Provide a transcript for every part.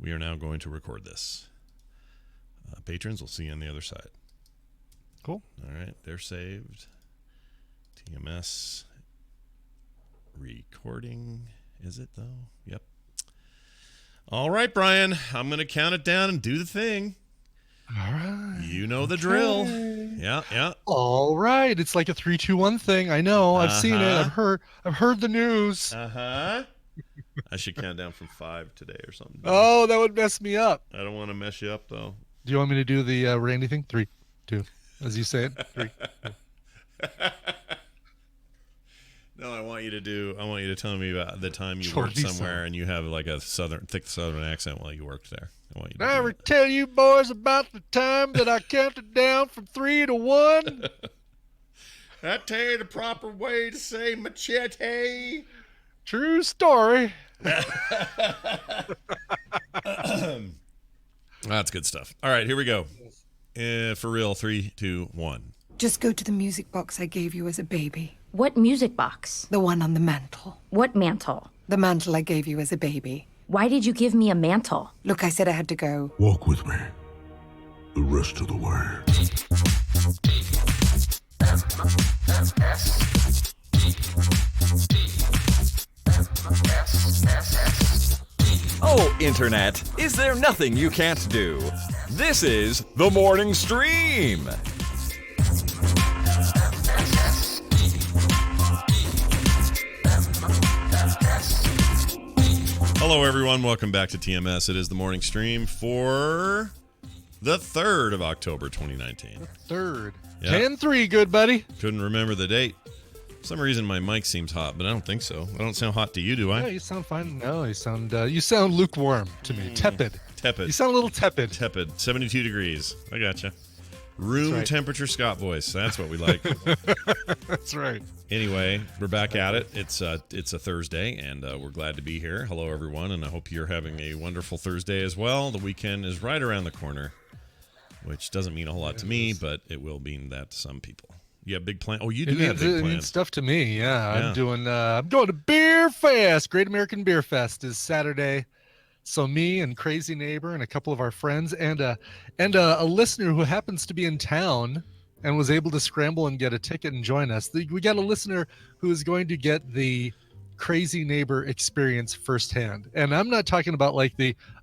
we are now going to record this. Patrons, we'll see you on the other side. Cool. All right, they're saved. TMS recording. Is it, though? Yep. All right, Brian, I'm going to count it down and do the thing. All right. You know the drill. Yeah. All right. It's like a 3, 2, 1 thing. I know. I've seen it. I've heard the news. I should count down from 5 today or something. Oh, that would mess me up. I don't want to mess you up, though. Do you want me to do the Randy thing? 3, 2, as you say it. 3, 2. No, I want you to tell me about the time you Short worked somewhere and you have like a thick southern accent while you worked there. I want you to ever tell you boys about the time that I counted down from 3 to 1? I tell you the proper way to say machete. True story. That's good stuff. All right, here we go. For real, 3, 2, 1. Just go to the music box I gave you as a baby. What music box? The one on the mantle. What mantle? The mantle I gave you as a baby. Why did you give me a mantle? Look, I said I had to go. Walk with me the rest of the way. Oh, Internet, is there nothing you can't do? This is The Morning Stream. Hello, everyone. Welcome back to TMS. It is The Morning Stream for the 3rd of October, 2019. The 3rd. Yeah. 10-3, good buddy. Couldn't remember the date. For some reason, my mic seems hot, but I don't think so. I don't sound hot to you, do I? No, you sound fine. No, you sound lukewarm to me. Tepid. Tepid. You sound a little tepid. Tepid. 72 degrees. I gotcha. Room right. temperature Scott voice. That's what we like. That's right. Anyway, we're back at it. It's a Thursday, and we're glad to be here. Hello, everyone, and I hope you're having a wonderful Thursday as well. The weekend is right around the corner, which doesn't mean a whole lot to me, but it will mean that to some people. You have big plan. Oh, you do have big plans. It means stuff to me. Yeah. I'm going to Beer Fest. Great American Beer Fest is Saturday. So me and Crazy Neighbor and a couple of our friends and a listener who happens to be in town and was able to scramble and get a ticket and join us. We got a listener who is going to get the Crazy Neighbor experience firsthand. And I'm not talking about like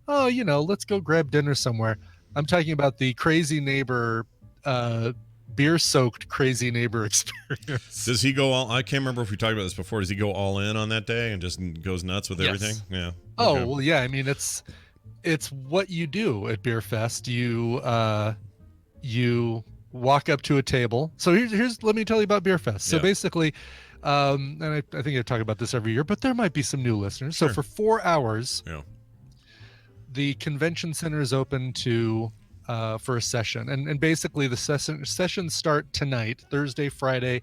let's go grab dinner somewhere. I'm talking about the Crazy Neighbor beer-soaked Crazy Neighbor experience. Does he go all? I can't remember if we talked about this before. Does he go all in on that day and just goes nuts with everything? Yeah. Okay. Oh well, yeah. I mean, it's what you do at Beer Fest. You walk up to a table. So here's let me tell you about Beer Fest. So basically, and I think I talk about this every year, but there might be some new listeners. Sure. So for 4 hours, the convention center is open to. For a session, and basically the sessions start tonight, Thursday, Friday,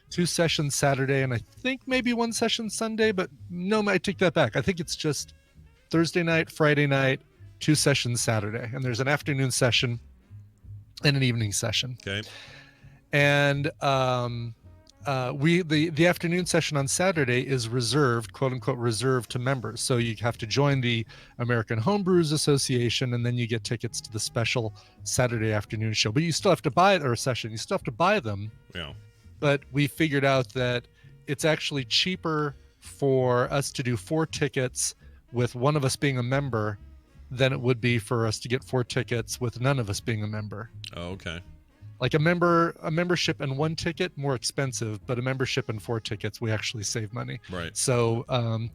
2 sessions Saturday, and I think maybe 1 session Sunday, but no, I take that back. I think it's just Thursday night, Friday night, 2 sessions Saturday, and there's an afternoon session and an evening session. Okay. And the afternoon session on Saturday is reserved, quote unquote, reserved to members. So you have to join the American Homebrewers Association, and then you get tickets to the special Saturday afternoon show. But you still have to buy it, or a session. You still have to buy them. Yeah. But we figured out that it's actually cheaper for us to do 4 tickets with one of us being a member than it would be for us to get 4 tickets with none of us being a member. Oh, okay. Like a membership and 1 ticket, more expensive, but a membership and 4 tickets, we actually save money. Right. So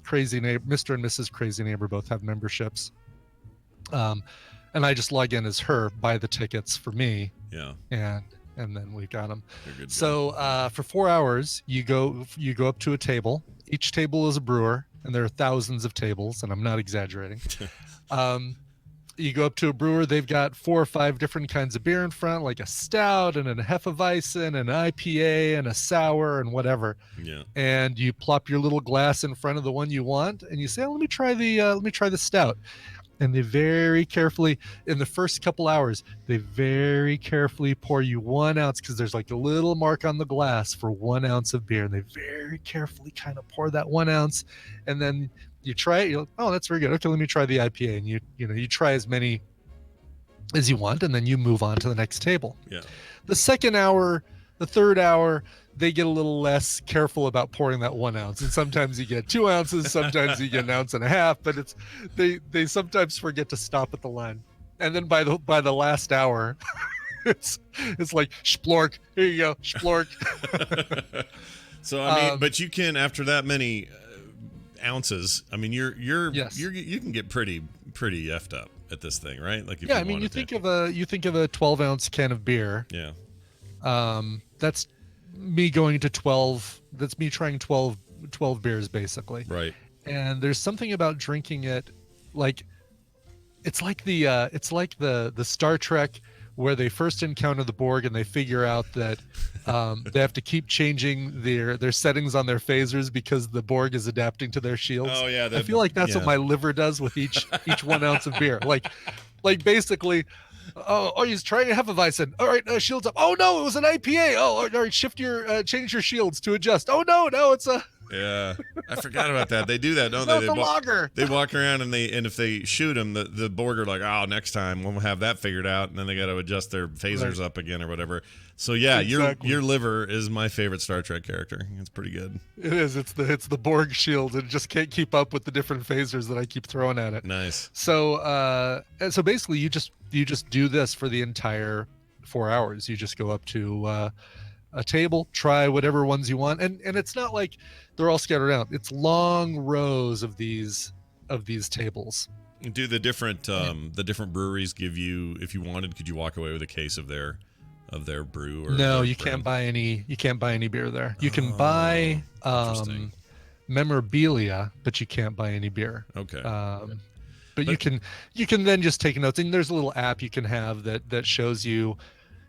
Crazy Neighbor, Mr. and Mrs. Crazy Neighbor both have memberships. And I just log in as her, buy the tickets for me. Yeah. And then we got them. Good So for 4 hours, you go up to a table. Each table is a brewer, and there are thousands of tables, and I'm not exaggerating. You go up to a brewer, they've got 4 or 5 different kinds of beer in front, like a stout and a Hefeweizen, an IPA and a sour and whatever. Yeah. And you plop your little glass in front of the one you want, and you say, "Oh, let me try the stout." And they very carefully, in the first couple hours, they very carefully pour you 1 ounce, because there's like a little mark on the glass for 1 ounce of beer. And they very carefully kind of pour that 1 ounce, and then You try it. You're like, oh, that's very good. Okay, let me try the IPA, and you try as many as you want, and then you move on to the next table. Yeah. The second hour, the third hour, they get a little less careful about pouring that 1 ounce, and sometimes you get 2 ounces, sometimes you get an ounce and a half, but they sometimes forget to stop at the line, and then by the last hour, it's like splork. Here you go, splork. So I mean, but you can, after that many ounces, I mean, you can get pretty effed up at this thing, right? Like if you think of a 12-ounce can of beer. Yeah. That's me going to 12. That's me trying 12 beers basically. Right. And there's something about drinking it, like it's like the Star Trek where they first encounter the Borg and they figure out that they have to keep changing their settings on their phasers because the Borg is adapting to their shields. Oh yeah. I feel like that's what my liver does with each 1 ounce of beer. Like basically, oh, he's trying to have a Hefeweizen. All right, shields up. Oh no, it was an IPA. Oh, all right, change your shields to adjust. Oh no, it's a. Yeah, I forgot about that. They do that, don't No, they? it's a lager. They walk around and if they shoot them, the Borg are like, oh, next time we'll have that figured out, and then they got to adjust their phasers up again or whatever. So yeah, exactly. your liver is my favorite Star Trek character. It's pretty good. It is. It's the Borg shield. It just can't keep up with the different phasers that I keep throwing at it. Nice. So so basically, you just do this for the entire 4 hours. You just go up to a table, try whatever ones you want, and it's not like they're all scattered out. It's long rows of these tables. Do the different breweries give you, if you wanted, could you walk away with a case of their brew? Or no, you brand? can't buy any. You can't buy any beer there. You can buy memorabilia, but you can't buy any beer. Okay. But you can then just take notes, and there's a little app you can have that shows you.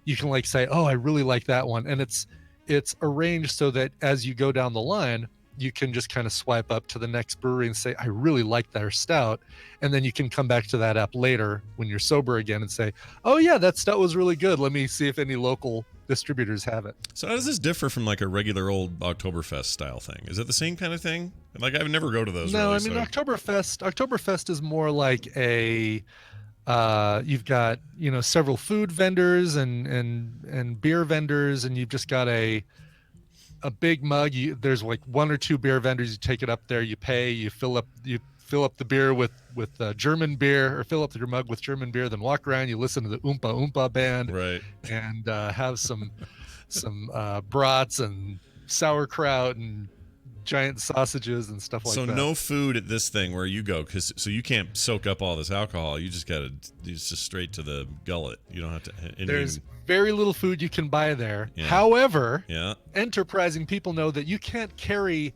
You can like say, oh, I really like that one, and it's arranged so that as you go down the line, you can just kind of swipe up to the next brewery and say, I really like their stout, and then you can come back to that app later when you're sober again and say, oh yeah, that stout was really good. Let me see if any local distributors have it. So how does this differ from like a regular old Oktoberfest style thing? Is it the same kind of thing? Like I would never go to those. No, really, I mean Oktoberfest is more like a. You've got several food vendors and beer vendors, and you've just got a big mug. There's like one or two beer vendors. You take it up there, you pay, you fill up the beer with German beer, or fill up your mug with German beer. Then walk around, you listen to the Oompa Oompa band, right? And have some brats and sauerkraut and giant sausages and stuff like that. So no food at this thing where you go, so you can't soak up all this alcohol. You just it's just straight to the gullet. You don't have to. There's very little food you can buy there. Yeah. However, yeah, enterprising people know that you can't carry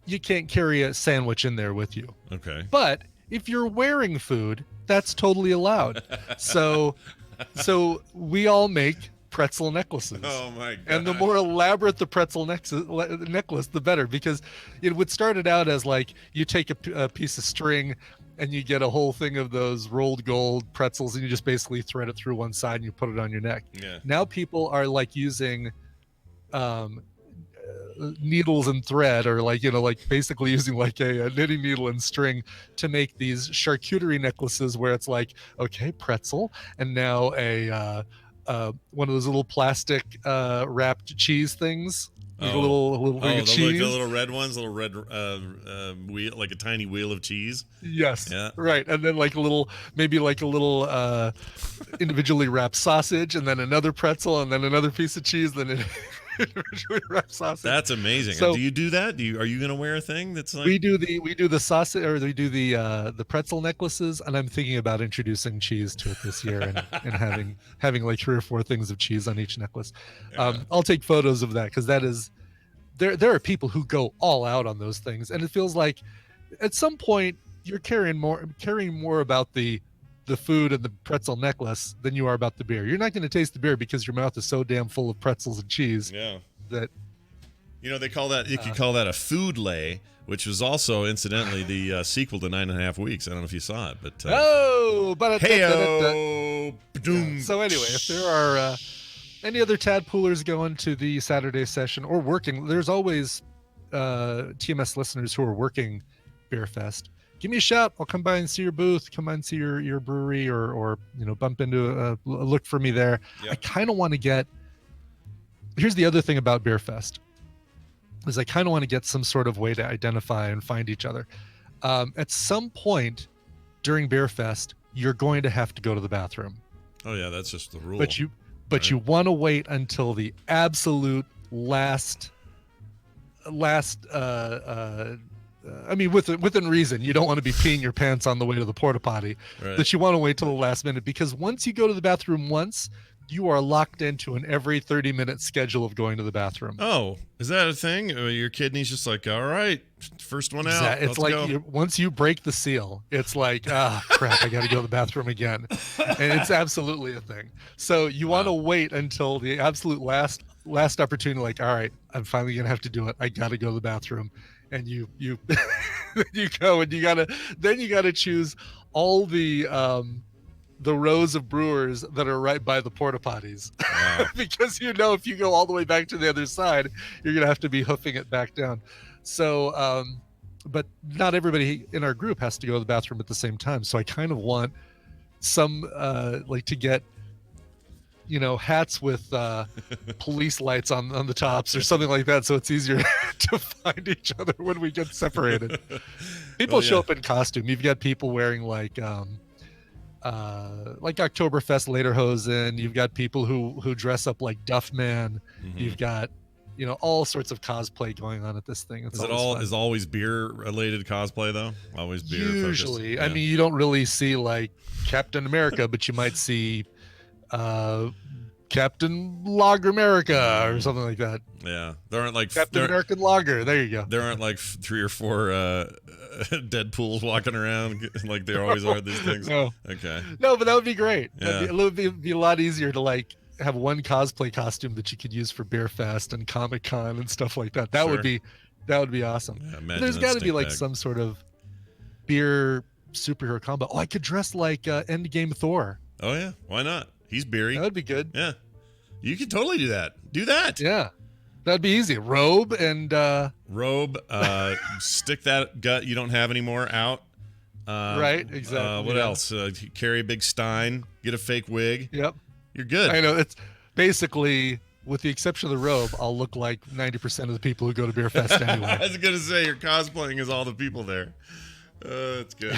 a sandwich in there with you. Okay. But if you're wearing food, that's totally allowed. So we all make pretzel necklaces. Oh my god! And the more elaborate the pretzel necklace, the better, because it would start it out as like you take a piece of string and you get a whole thing of those rolled gold pretzels, and you just basically thread it through one side and you put it on your neck. Yeah. Now people are like using needles and thread, or like basically using like a knitting needle and string to make these charcuterie necklaces where it's like, okay, pretzel, and now one of those little plastic wrapped cheese things. Like a little ring of cheese. Like the little red ones, little red wheel, like a tiny wheel of cheese. Yes. Yeah. Right. And then maybe a little individually wrapped sausage, and then another pretzel, and then another piece of cheese, then an individually wrapped sausage. That's amazing. So, do you do that? Are you going to wear a thing that's like? We do the sausage, or we do the pretzel necklaces, and I'm thinking about introducing cheese to it this year, and having like 3 or 4 things of cheese on each necklace. Yeah. I'll take photos of that, because that is there are people who go all out on those things, and it feels like at some point you're caring more about the food and the pretzel necklace than you are about the beer. You're not going to taste the beer because your mouth is so damn full of pretzels and cheese. Yeah. That they call that, you could call that a food lay, which was also incidentally the sequel to 9.5 Weeks. I don't know if you saw it, but So anyway, if there are any other tadpoolers going to the Saturday session or working, there's always TMS listeners who are working Beer Fest. give me a shout. I'll come by and see your booth, come by and see your brewery, or bump into look for me there. Yep. I kind of want to get. Here's the other thing about Beer Fest, is I kind of want to get some sort of way to identify and find each other. At some point during Beer Fest, you're going to have to go to the bathroom. Oh yeah, that's just the rule. But you Right. want to wait until the absolute last. I mean, within reason. You don't want to be peeing your pants on the way to the porta potty. Right. That you want to wait till the last minute, because once you go to the bathroom once, you are locked into an every 30-minute schedule of going to the bathroom. Oh, is that a thing? Your kidney's just like, all right, first one out. It's Let's like go. once you break the seal, it's like, crap, I got to go to the bathroom again. And it's absolutely a thing. So you want to wait until the absolute last opportunity, like, all right, I'm finally going to have to do it. I got to go to the bathroom. And you you go, and you gotta choose all the rows of brewers that are right by the porta potties. Wow. Because if you go all the way back to the other side, you're gonna have to be hoofing it back down. So but not everybody in our group has to go to the bathroom at the same time. So I kind of want some to get hats with police lights on the tops or something like that, so it's easier to find each other when we get separated. People show up in costume. You've got people wearing like Oktoberfest lederhosen. You've got people who dress up like Duffman. Mhm. You've got all sorts of cosplay going on at this thing. It's Is always beer related cosplay though? Always beer usually. focused? I Yeah. mean, you don't really see like Captain America, but you might see Captain Lager America or something like that. Yeah, there aren't like Captain American Lager. There you go. There aren't like 3 or 4 Deadpools walking around like there always are these things. No. Okay. No, but that would be great. Yeah. It would be a lot easier to like have one cosplay costume that you could use for Beer Fest and Comic Con and stuff like that. That Sure. would be awesome. Yeah, But imagine there's that got to be stink like bag. some sort of beer superhero combo. Oh, I could dress like Endgame Thor. Oh yeah, why not? He's beery. That would be good. Yeah, you could totally do that. Do that. Yeah, that'd be easy. Robe and Robe. Stick that gut you don't have anymore out. Right, exactly, What yeah. else? Carry a big stein. Get a fake wig. yep. You're good. I know, it's basically, with the exception of the robe, I'll look like 90% of the people who go to Beer Fest I anyway. was gonna say you're cosplaying as all the people there. That's good.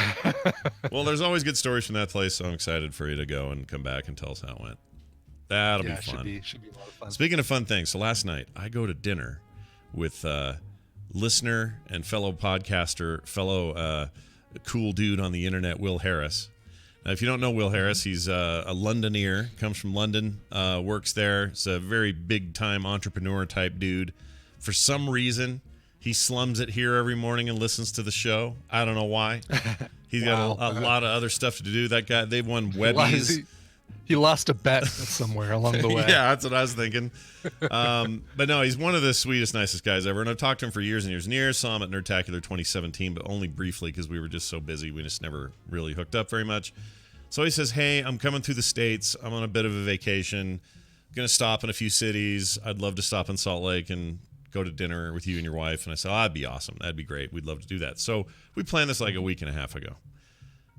Well, there's always good stories from that place, so I'm excited for you to go and come back and tell us how it went. That'll be fun. Should be a lot of fun. Speaking of fun things, so last night I go to dinner with listener and fellow podcaster, fellow cool dude on the internet, Will Harris. Now, if you don't know Will Harris, he's a Londoner, comes from London, works there. He's a very big-time entrepreneur type dude. For some reason, he slums it here every morning and listens to the show. I don't know why. He's got a lot of other stuff to do. That guy, they've won Webbies. He lost a bet somewhere along the way. Yeah, that's what I was thinking. But no, he's one of the sweetest, nicest guys ever. And I've talked to him for years and years and years. Saw him at Nerdtacular 2017, but only briefly because we were just so busy. We just never really hooked up very much. So he says, hey, I'm coming through the States. I'm on a bit of a vacation. Going to stop in a few cities. I'd love to stop in Salt Lake and go to dinner with you and your wife. And I said, that'd be awesome. That'd be great. We'd love to do that. So we planned this like a week and a half ago.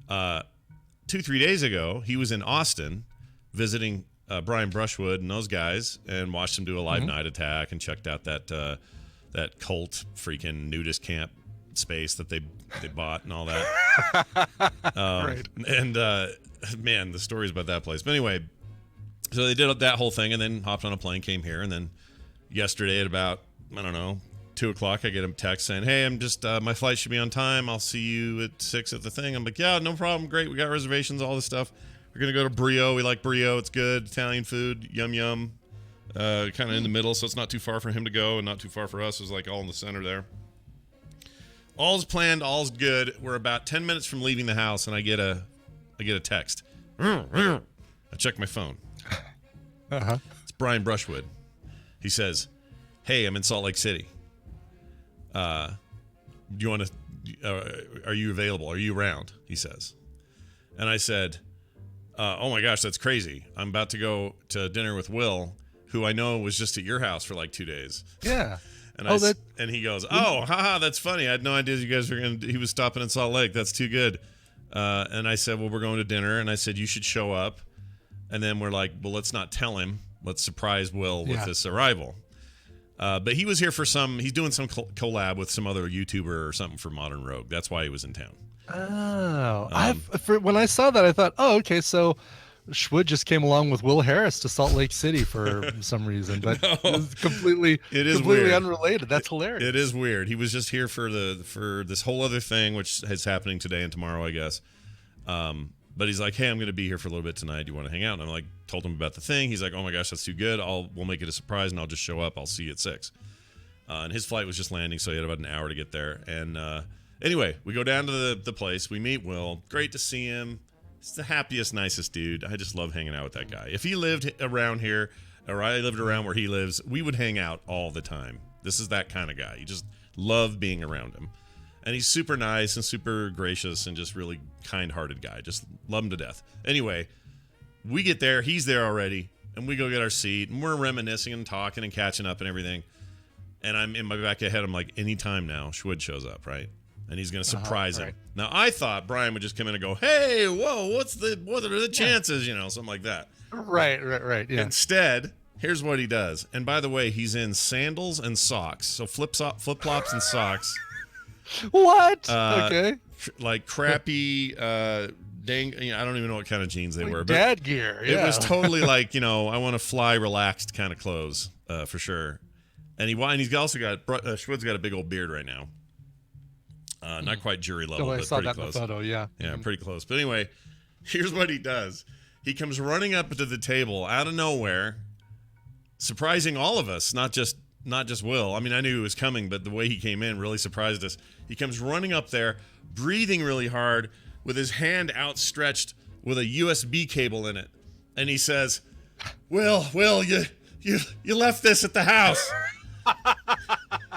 2-3 days ago, he was in Austin visiting Brian Brushwood and those guys, and watched them do a live night attack and checked out that cult freaking nudist camp space that they bought and all that. Right. And man, the stories about that place. But anyway, so they did that whole thing and then hopped on a plane, came here, and then yesterday at about, I don't know, 2:00, I get a text saying, hey, I'm just my flight should be on time. I'll see you at 6 at the thing. I'm like, yeah, no problem. Great. We got reservations, all this stuff. We're going to go to Brio. We like Brio. It's good. Italian food. Yum, yum. Kind of in the middle, so it's not too far for him to go and not too far for us. It's like all in the center there. All's planned. All's good. We're about 10 minutes from leaving the house, and I get a text. I check my phone. Uh-huh. It's Brian Brushwood. He says, hey, I'm in Salt Lake City. Do you want to, are you available? Are you around? He says. And I said, oh my gosh, that's crazy. I'm about to go to dinner with Will, who I know was just at your house for like 2 days. Yeah. And Oh, and he goes, "Oh, haha, that's funny. I had no idea you guys were going to." He was stopping in Salt Lake. That's too good. And I said, "Well, we're going to dinner." And I said, "You should show up." And then we're like, "Well, let's not tell him. Let's surprise Will with this arrival." But he was here for he's doing some collab with some other YouTuber or something for Modern Rogue. That's why he was in town. Oh, when I saw that, I thought, oh, okay, so Schwood just came along with Will Harris to Salt Lake City for some reason, but it's completely weird. Unrelated. That's hilarious. It is weird. He was just here for this whole other thing, which is happening today and tomorrow, I guess. But he's like, "Hey, I'm going to be here for a little bit tonight. Do you want to hang out?" And I'm like, told him about the thing. He's like, "Oh my gosh, that's too good. We'll make it a surprise, and I'll just show up. I'll see you at 6." And his flight was just landing, so he had about an hour to get there. And anyway, we go down to the place. We meet Will. Great to see him. He's the happiest, nicest dude. I just love hanging out with that guy. If he lived around here, or I lived around where he lives, we would hang out all the time. This is that kind of guy. You just love being around him. And he's super nice and super gracious and just really kind-hearted guy. Just love him to death. Anyway, we get there. He's there already. And we go get our seat. And we're reminiscing and talking and catching up and everything. And I'm in my back of head. I'm like, anytime now, Schwood shows up, right? And he's going to surprise him. Now, I thought Brian would just come in and go, "Hey, whoa, what are the chances?" Something like that. Right. Yeah. Instead, here's what he does. And by the way, he's in sandals and socks. So flip-flops and socks. What? Okay. Like crappy, I don't even know what kind of jeans they were. But dad gear. Yeah. It was totally like, I want to fly relaxed kind of clothes, for sure. And he's also got, Schwood's got a big old beard right now. Not quite jury level, but I saw pretty that close. In the photo, yeah. Yeah, pretty close. But anyway, here's what he does. He comes running up to the table out of nowhere, surprising all of us, not just Will. I mean, I knew he was coming, but the way he came in really surprised us. He comes running up there, breathing really hard, with his hand outstretched with a USB cable in it. And he says, Will, you left this at the house.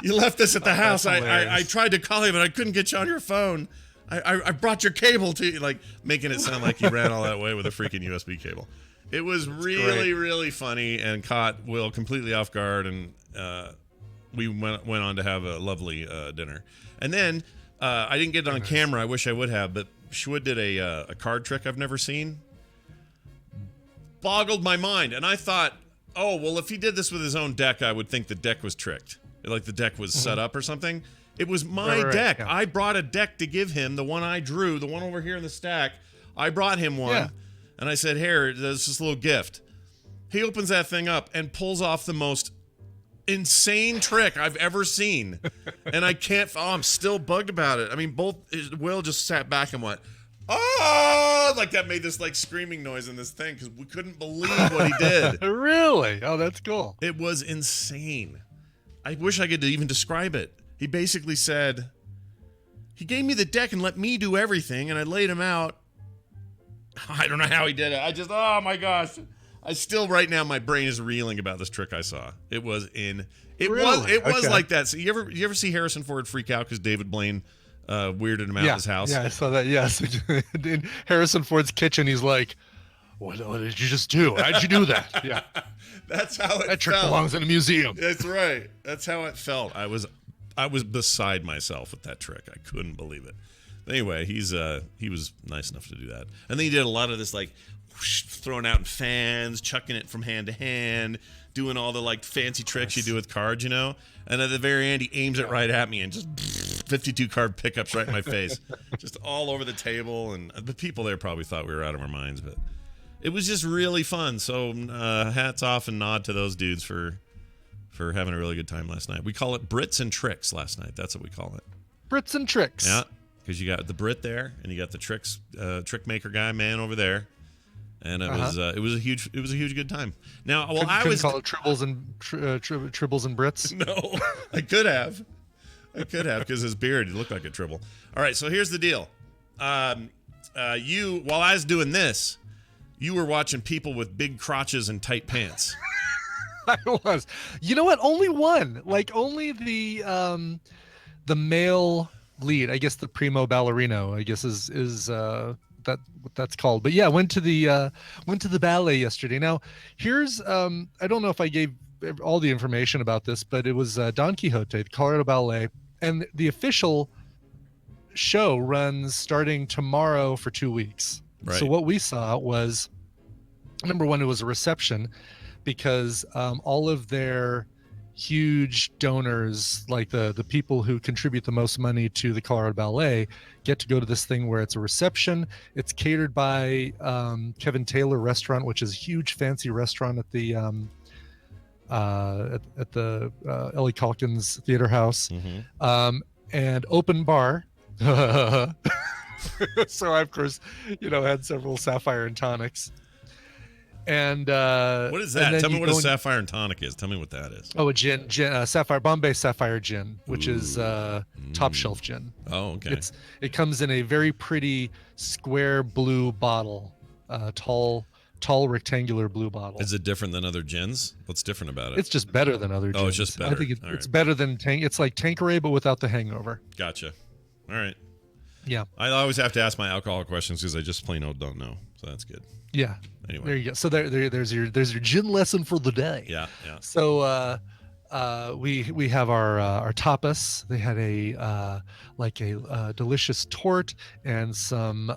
You left this at the house. I tried to call you, but I couldn't get you on your phone. I brought your cable to you," like making it sound like he ran all that way with a freaking USB cable. It was really funny and caught Will completely off guard, and we went on to have a lovely dinner. And then I didn't get it on camera. I wish I would have, but Schwood did a card trick I've never seen. Boggled my mind, and I thought, oh, well, if he did this with his own deck, I would think the deck was tricked. Like the deck was set up or something. It was my deck. Yeah. I brought a deck to give him, the one I drew, the one over here in the stack. I brought him one, and I said, "Here, there's this little gift." He opens that thing up and pulls off the most insane trick I've ever seen. And I'm still bugged about it. I mean, Will just sat back and went, "Oh!" Like that made this like screaming noise in this thing because we couldn't believe what he did. Really? Oh, that's cool. It was insane. I wish I could even describe it. He basically said, he gave me the deck and let me do everything, and I laid him out. I don't know how he did it. Oh my gosh. I still, right now, my brain is reeling about this trick I saw. It was like that. So you ever see Harrison Ford freak out because David Blaine weirded him out of his house? Yeah, I saw that, yes. In Harrison Ford's kitchen, he's like, what did you just do? How'd you do that? Yeah. That's how it felt. That trick belongs in a museum. That's right. That's how it felt. I was beside myself with that trick. I couldn't believe it. But anyway, he was nice enough to do that. And then he did a lot of this like whoosh, throwing out in fans, chucking it from hand to hand, doing all the like fancy tricks you do with cards, And at the very end, he aims it right at me and just 52 card pickups right in my face, just all over the table. And the people there probably thought we were out of our minds, but it was just really fun. So hats off and nod to those dudes for having a really good time last night. We call it Brits and Tricks last night. That's what we call it. Brits and Tricks. Yeah, because you got the Brit there, and you got the trick maker guy man over there, and it was a huge good time. Now, I was call it Tribbles and Tribbles and Brits. No, I could have because his beard he looked like a Tribble. All right, so here's the deal. While I was doing this, you were watching people with big crotches and tight pants. I was. You know what? Only one. Like only the male lead. I guess the primo ballerino. I guess is that what that's called. But yeah, went to the ballet yesterday. Now here's I don't know if I gave all the information about this, but it was Don Quixote, the Colorado Ballet, and the official show runs starting tomorrow for 2 weeks. Right. So what we saw was, number one, it was a reception because all of their huge donors, like the people who contribute the most money to the Colorado Ballet, get to go to this thing where it's a reception. It's catered by Kevin Taylor Restaurant, which is a huge fancy restaurant at the Ellie Calkins Theater House, and open bar. So I, of course, had several Sapphire and Tonics. And what is that? Tell me what a Sapphire and Tonic is. Tell me what that is. Oh, a gin, Sapphire, Bombay Sapphire gin, which is top shelf gin. Oh, okay. It comes in a very pretty square blue bottle, tall rectangular blue bottle. Is it different than other gins? What's different about it? It's just better than other gins. Oh, it's just better. I think it's better than It's like Tanqueray, but without the hangover. Gotcha. All right. Yeah. I always have to ask my alcohol questions because I just plain old don't know. So that's good. Yeah. Anyway, there you go. So there's your gin lesson for the day. Yeah, yeah. So we have our tapas. They had a delicious tort and some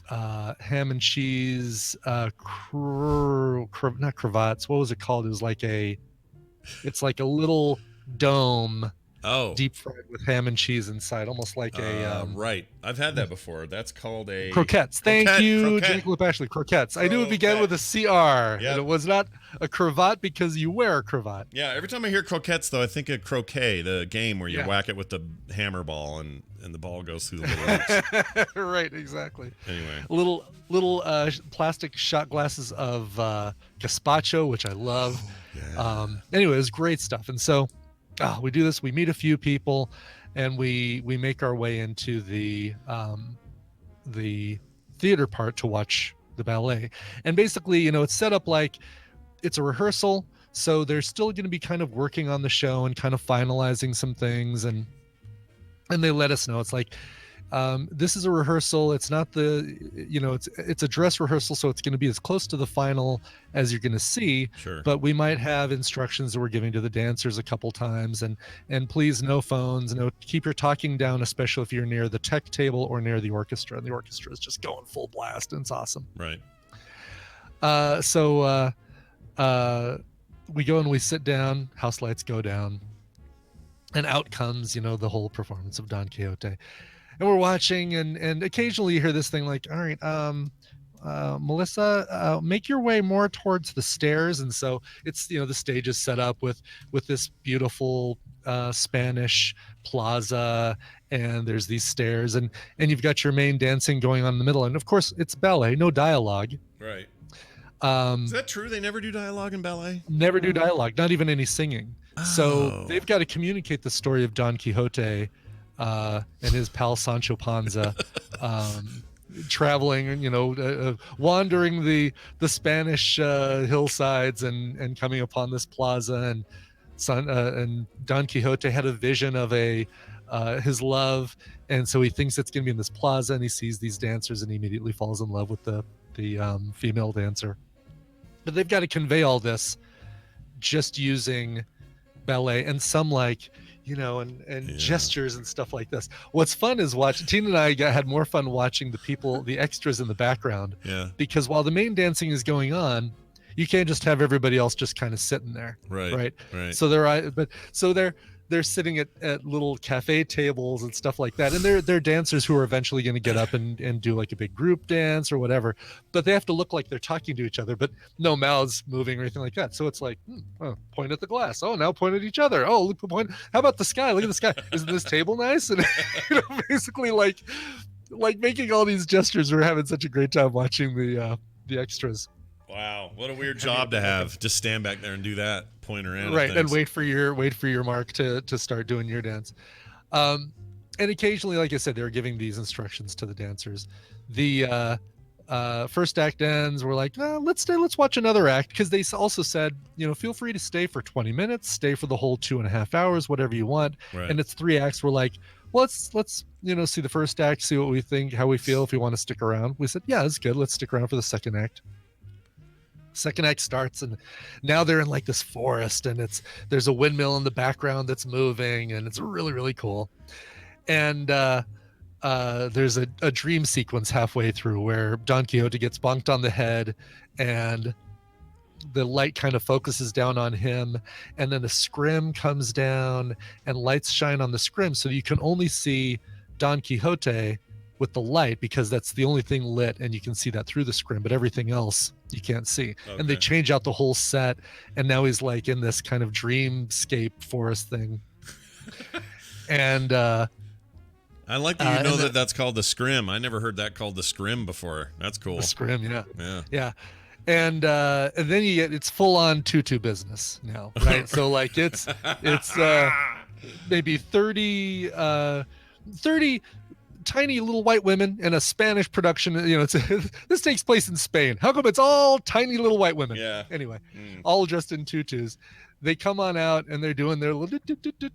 ham and cheese not cravats. What was it called? It was it's like a little dome. Oh, deep fried with ham and cheese inside, almost like right. I've had that before. That's called a croquettes. Thank you, Jacob Ashley. Croquettes. I knew it began with a CR, and it was not a cravat because you wear a cravat. Yeah. Every time I hear croquettes, though, I think of croquet, the game where you whack it with the hammer ball and the ball goes through the legs. Right. Exactly. Anyway, little plastic shot glasses of gazpacho, which I love. Yeah. Anyway, it was great stuff, and so. We do this. We meet a few people, and we make our way into the theater part to watch the ballet. And basically, it's set up like it's a rehearsal, so they're still going to be kind of working on the show and kind of finalizing some things, and they let us know it's like this is a rehearsal. It's not it's a dress rehearsal, so it's going to be as close to the final as you're going to see. Sure. But we might have instructions that we're giving to the dancers a couple times, and please, no phones, keep your talking down, especially if you're near the tech table or near the orchestra. And the orchestra is just going full blast, and it's awesome. Right. So we go and we sit down. House lights go down, and out comes the whole performance of Don Quixote. And we're watching, and occasionally you hear this thing like, all right, Melissa, make your way more towards the stairs. And so it's, the stage is set up with this beautiful Spanish plaza, and there's these stairs, and you've got your main dancing going on in the middle. And of course, it's ballet, no dialogue. Right. Is that true? They never do dialogue in ballet? Never do dialogue, not even any singing. Oh. So they've got to communicate the story of Don Quixote and his pal Sancho Panza, traveling, wandering the Spanish hillsides and coming upon this plaza, and Don Quixote had a vision of his love, and so he thinks it's going to be in this plaza, and he sees these dancers, and he immediately falls in love with the female dancer. But they've got to convey all this just using ballet and some and gestures and stuff like this. What's fun is Tina and I had more fun watching the extras in the background. Yeah. Because while the main dancing is going on, you can't just have everybody else just kind of sitting there. Right. So they're sitting at little cafe tables and stuff like that, and they're dancers who are eventually going to get up and do like a big group dance or whatever, but they have to look like they're talking to each other, but no mouths moving or anything like that. So it's like, point at the glass, now point at each other, point, how about the sky, look at the sky, isn't this table nice? And basically like making all these gestures. We're having such a great time watching the extras. Wow, what a weird job to have. Just stand back there and do that, point around. Right, and wait for your mark to start doing your dance. And occasionally, like I said, they're giving these instructions to the dancers. The first act ends. We're like, let's watch another act, because they also said, feel free to stay for 20 minutes, stay for the whole 2.5 hours, whatever you want. Right. And it's 3 acts. We're like, well, let's see the first act, see what we think, how we feel, if we want to stick around. We said, yeah, it's good. Let's stick around for the second act. Second act starts, and now they're in like this forest, and there's a windmill in the background that's moving, and it's really, really cool. And there's a dream sequence halfway through where Don Quixote gets bonked on the head, and the light kind of focuses down on him, and then the scrim comes down and lights shine on the scrim, so you can only see Don Quixote with the light because that's the only thing lit, and you can see that through the scrim, but everything else you can't see. Okay. And they change out the whole set, and now he's like in this kind of dreamscape forest thing. And I like that you know that's called the scrim. I never heard that called the scrim before. That's cool. The scrim, Yeah. yeah. And then you get, it's full on tutu business now, right? So like it's maybe 30 tiny little white women in a Spanish production. You know, this takes place in Spain. How come it's all tiny little white women? Yeah. Anyway, all dressed in tutus. They come on out and they're doing their little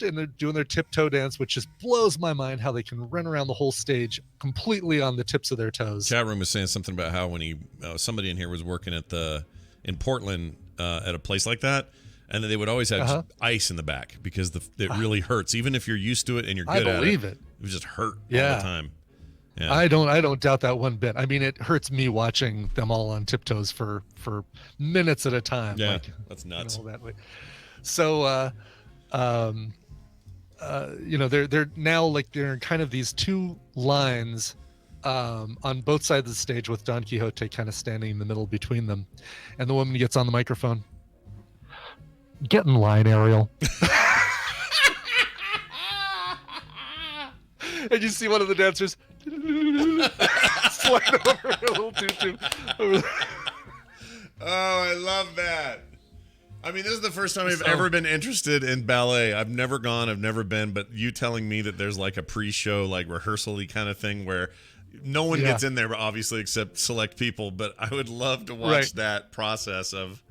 and they're doing their tiptoe dance, which just blows my mind how they can run around the whole stage completely on the tips of their toes. Chat room was saying something about how when somebody in here was working in Portland at a place like that, and then they would always have ice in the back because it really hurts, even if you're used to it and you're good at it. I believe it. It would just hurt all the time. Yeah. I don't doubt that one bit. I mean, it hurts me watching them all on tiptoes for minutes at a time. Yeah, like, that's nuts. You know, that way. So, you know, they're now like they're in kind of these two lines on both sides of the stage with Don Quixote kind of standing in the middle between them, and the woman gets on the microphone. Get in line, Ariel. And you see one of the dancers slide over a little tutu. Oh, I love that. I mean, this is the first time I've ever been interested in ballet. I've never gone, I've never been, but you telling me that there's like a pre-show, like rehearsal-y kind of thing where no one gets in there, obviously, except select people. But I would love to watch that process of,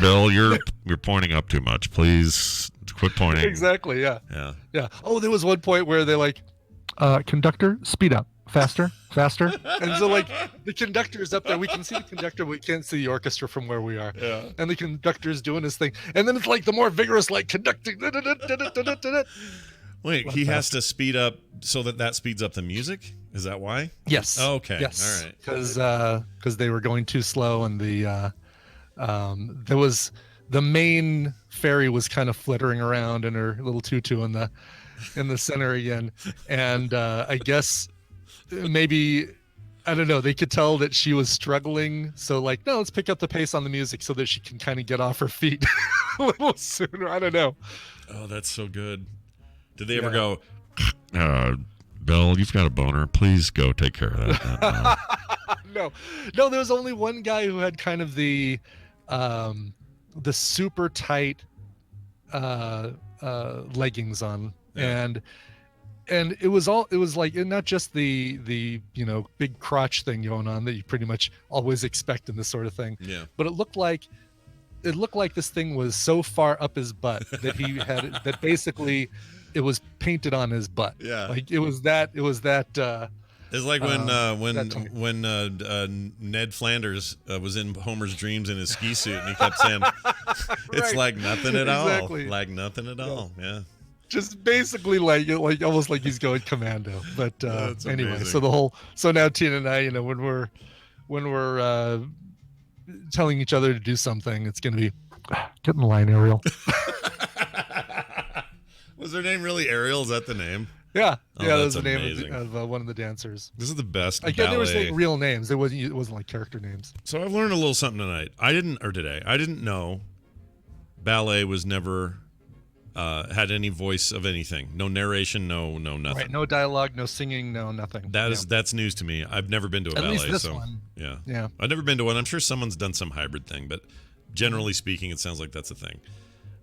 Bill, you're pointing up too much. Please quit pointing. Exactly, yeah. Yeah. Oh, there was one point where they like, conductor, speed up. Faster. And so like the conductor's up there. We can see the conductor, but we can't see the orchestra from where we are. Yeah. And the conductor's doing his thing. And then it's like the more vigorous, like conducting. Wait, he has to speed up so that speeds up the music? Is that why? Yes. Oh, okay. Yes. All right. Because they were going too slow, and there was the main fairy was kind of flittering around in her little tutu in the center again, and I guess maybe, I don't know, they could tell that she was struggling, so like, no, let's pick up the pace on the music so that she can kind of get off her feet a little sooner. I don't know. Oh, that's so good. Did they ever go, Bill, you've got a boner, please go take care of that? No, there was only one guy who had kind of the super tight leggings on, and it was like not just the you know, big crotch thing going on that you pretty much always expect in this sort of thing. Yeah. But it looked like this thing was so far up his butt that he had that basically it was painted on his butt. Yeah. Like it was that It's like when Ned Flanders was in Homer's dreams in his ski suit, and he kept saying, "It's Right. like nothing at Exactly. all, like nothing at all." Yeah, just basically like almost like he's going commando. But That's anyway, amazing. so now Tina and I, you know, when we're telling each other to do something, it's gonna be get in line, Ariel. Was their name really Ariel? Is that the name? Yeah, Oh, that that's was the name amazing. of one of the dancers. This is the best Again, they were ballet. saying real names. It wasn't like character names. So I've learned a little something tonight. I didn't know ballet was never had any voice of anything. No narration, no nothing. Right, no dialogue, no singing, no nothing. That's news to me. I've never been to a At ballet. least this so one. yeah. I've never been to one. I'm sure someone's done some hybrid thing, but generally speaking, it sounds like that's a thing.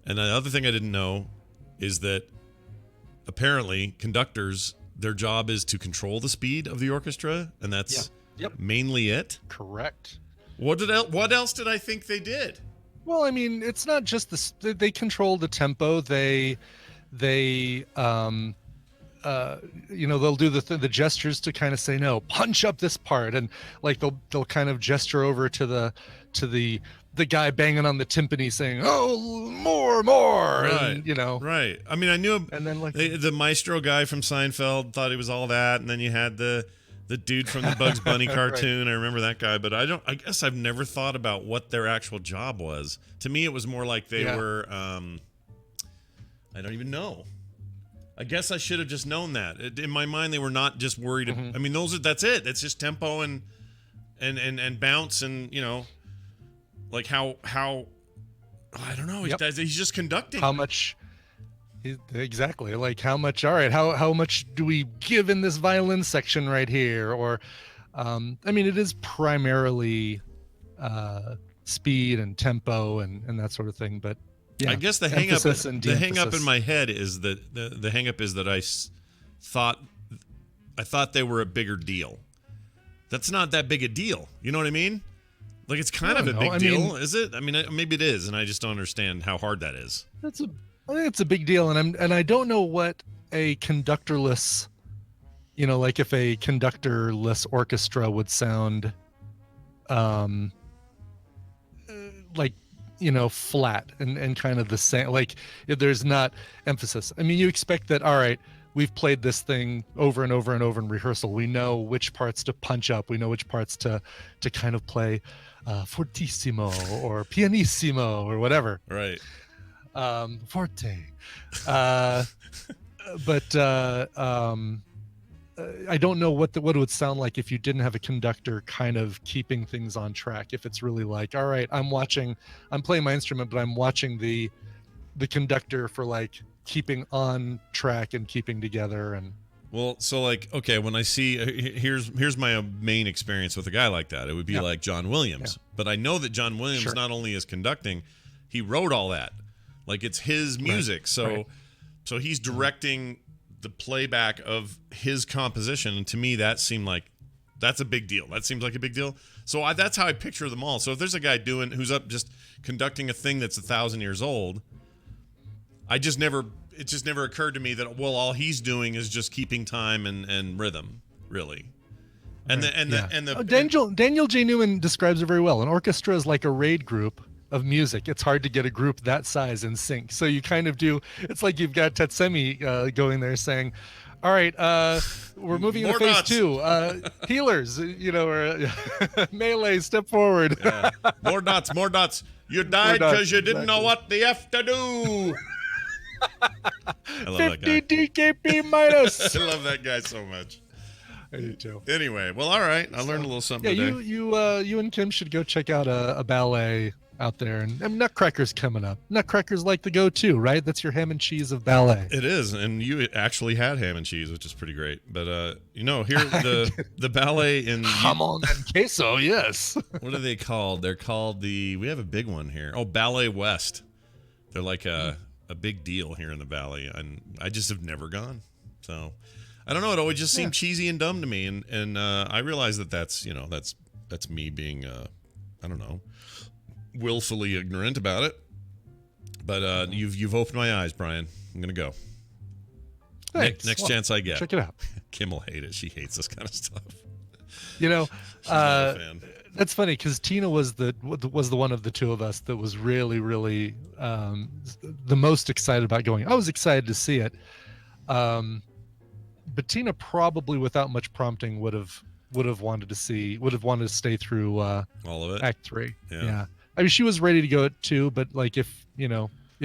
And the other thing I didn't know is that apparently conductors, their job is to control the speed of the orchestra, and that's mainly it. Correct. What else did I think they did? Well, I mean, it's not just they control the tempo. They they'll do the gestures to kind of say no, punch up this part, and like they'll kind of gesture over to the guy banging on the timpani saying, oh, more, Right. and, Right. I mean, I knew, and then like the maestro guy from Seinfeld thought he was all that, and then you had the dude from the Bugs Bunny cartoon. I remember that guy, but I guess I've never thought about what their actual job was. To me, it was more like they were, I don't even know. I guess I should have just known that. In my mind, they were not just worried. I mean, that's it. It's just tempo and bounce, and like how I don't know. He's just conducting. How much? Exactly. Like how much? All right. How much do we give in this violin section right here? Or, I mean, it is primarily speed and tempo and that sort of thing. But yeah, I guess the hang up in my head is that the hang up is that I thought they were a bigger deal. That's not that big a deal. You know what I mean? Like, it's kind of a big deal, is it? I mean, maybe it is, and I just don't understand how hard that is. I think it's a big deal, and I don't know what a conductorless, like if a conductorless orchestra would sound, like, flat and kind of the same. Like, if there's not emphasis. I mean, you expect that. All right, we've played this thing over and over and over in rehearsal. We know which parts to punch up. We know which parts to kind of play fortissimo or pianissimo or whatever. Right. Forte. But I don't know what it would sound like if you didn't have a conductor kind of keeping things on track. If it's really like, all right, I'm playing my instrument, but I'm watching the conductor for like keeping on track and keeping together. And well, so like, okay, when I see here's my main experience with a guy like that, it would be like John Williams. But I know that John Williams not only is conducting, he wrote all that. Like, it's his music. So he's directing the playback of his composition, and to me that seemed like that's a big deal. That seems like a big deal. So that's how I picture them all. So if there's a guy who's up just conducting a thing that's 1,000 years old, it just never occurred to me that, well, all he's doing is just keeping time and rhythm, really. Daniel J. Newman describes it very well. An orchestra is like a raid group of music. It's hard to get a group that size in sync. So you kind of do. It's like you've got Tatsumi going there saying, "All right, we're moving into phase 2. Healers, or melee, step forward. More dots. You died because you didn't know what the F to do." I love 50 that guy. DKP minus. I love that guy so much. I do too. Anyway, well, all right. I learned a little something today. You and Kim should go check out a ballet out there, and Nutcracker's coming up. Nutcracker's like the go-to, right? That's your ham and cheese of ballet. It is, and you actually had ham and cheese, which is pretty great. But here the ballet in jamon and queso, yes. What are they called? They're called we have a big one here. Oh, Ballet West. They're like a big deal here in the Valley, and I just have never gone. So I don't know. It always just seemed cheesy and dumb to me, and I realize that's me being I don't know, willfully ignorant about it. But you've opened my eyes, Brian. I'm gonna go. Thanks. Next chance I get. Check it out. Kim will hate it. She hates this kind of stuff. She's not a fan. That's funny because Tina was the one of the two of us that was really, really the most excited about going. I was excited to see it, but Tina probably, without much prompting, would have wanted to stay through all of it, Act 3. Yeah. I mean, she was ready to go at 2, but like if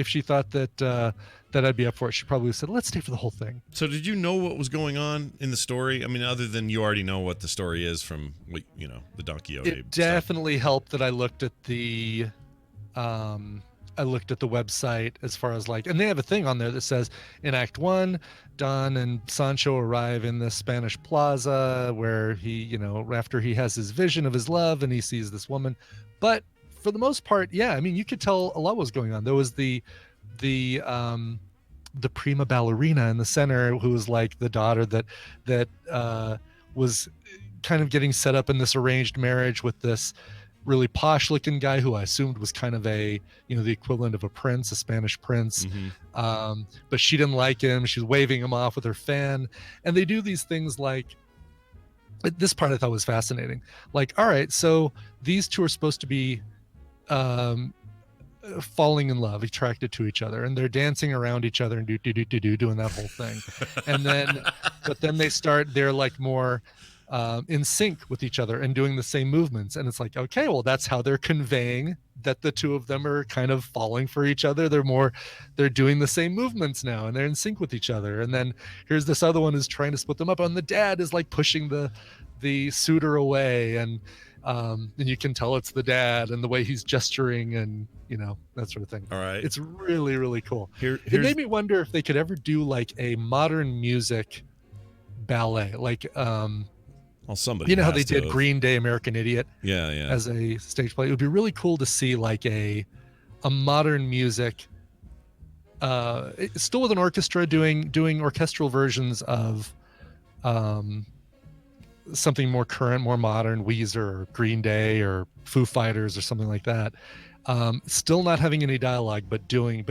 she thought that I'd be up for it, she probably said, "Let's stay for the whole thing." So did you know what was going on in the story? I mean, other than you already know what the story is from the Don Quixote. It definitely helped that I looked at the website as far as like, and they have a thing on there that says in Act 1, Don and Sancho arrive in the Spanish Plaza where he, after he has his vision of his love and he sees this woman. But for the most part, yeah, I mean, you could tell a lot was going on. There was the prima ballerina in the center who was like the daughter that was kind of getting set up in this arranged marriage with this really posh looking guy who I assumed was kind of the equivalent of a prince, a Spanish prince. But she didn't like him. She's waving him off with her fan. And they do these things like, this part I thought was fascinating. Like, all right, so these two are supposed to be falling in love, attracted to each other, and they're dancing around each other and doing that whole thing. And then, but then they're like more in sync with each other and doing the same movements. And it's like, okay, well, that's how they're conveying that the two of them are kind of falling for each other. They're doing the same movements now and they're in sync with each other. And then here's this other one who's trying to split them up, and the dad is like pushing the suitor away, and you can tell it's the dad and the way he's gesturing and that sort of thing. All right, it's really, really cool. It made me wonder if they could ever do like a modern music ballet, like somebody how they did Green Day American Idiot as a stage play. It would be really cool to see like a modern music still with an orchestra doing orchestral versions of something more current, more modern, Weezer or Green Day or Foo Fighters or something like that. Still not having any dialogue, but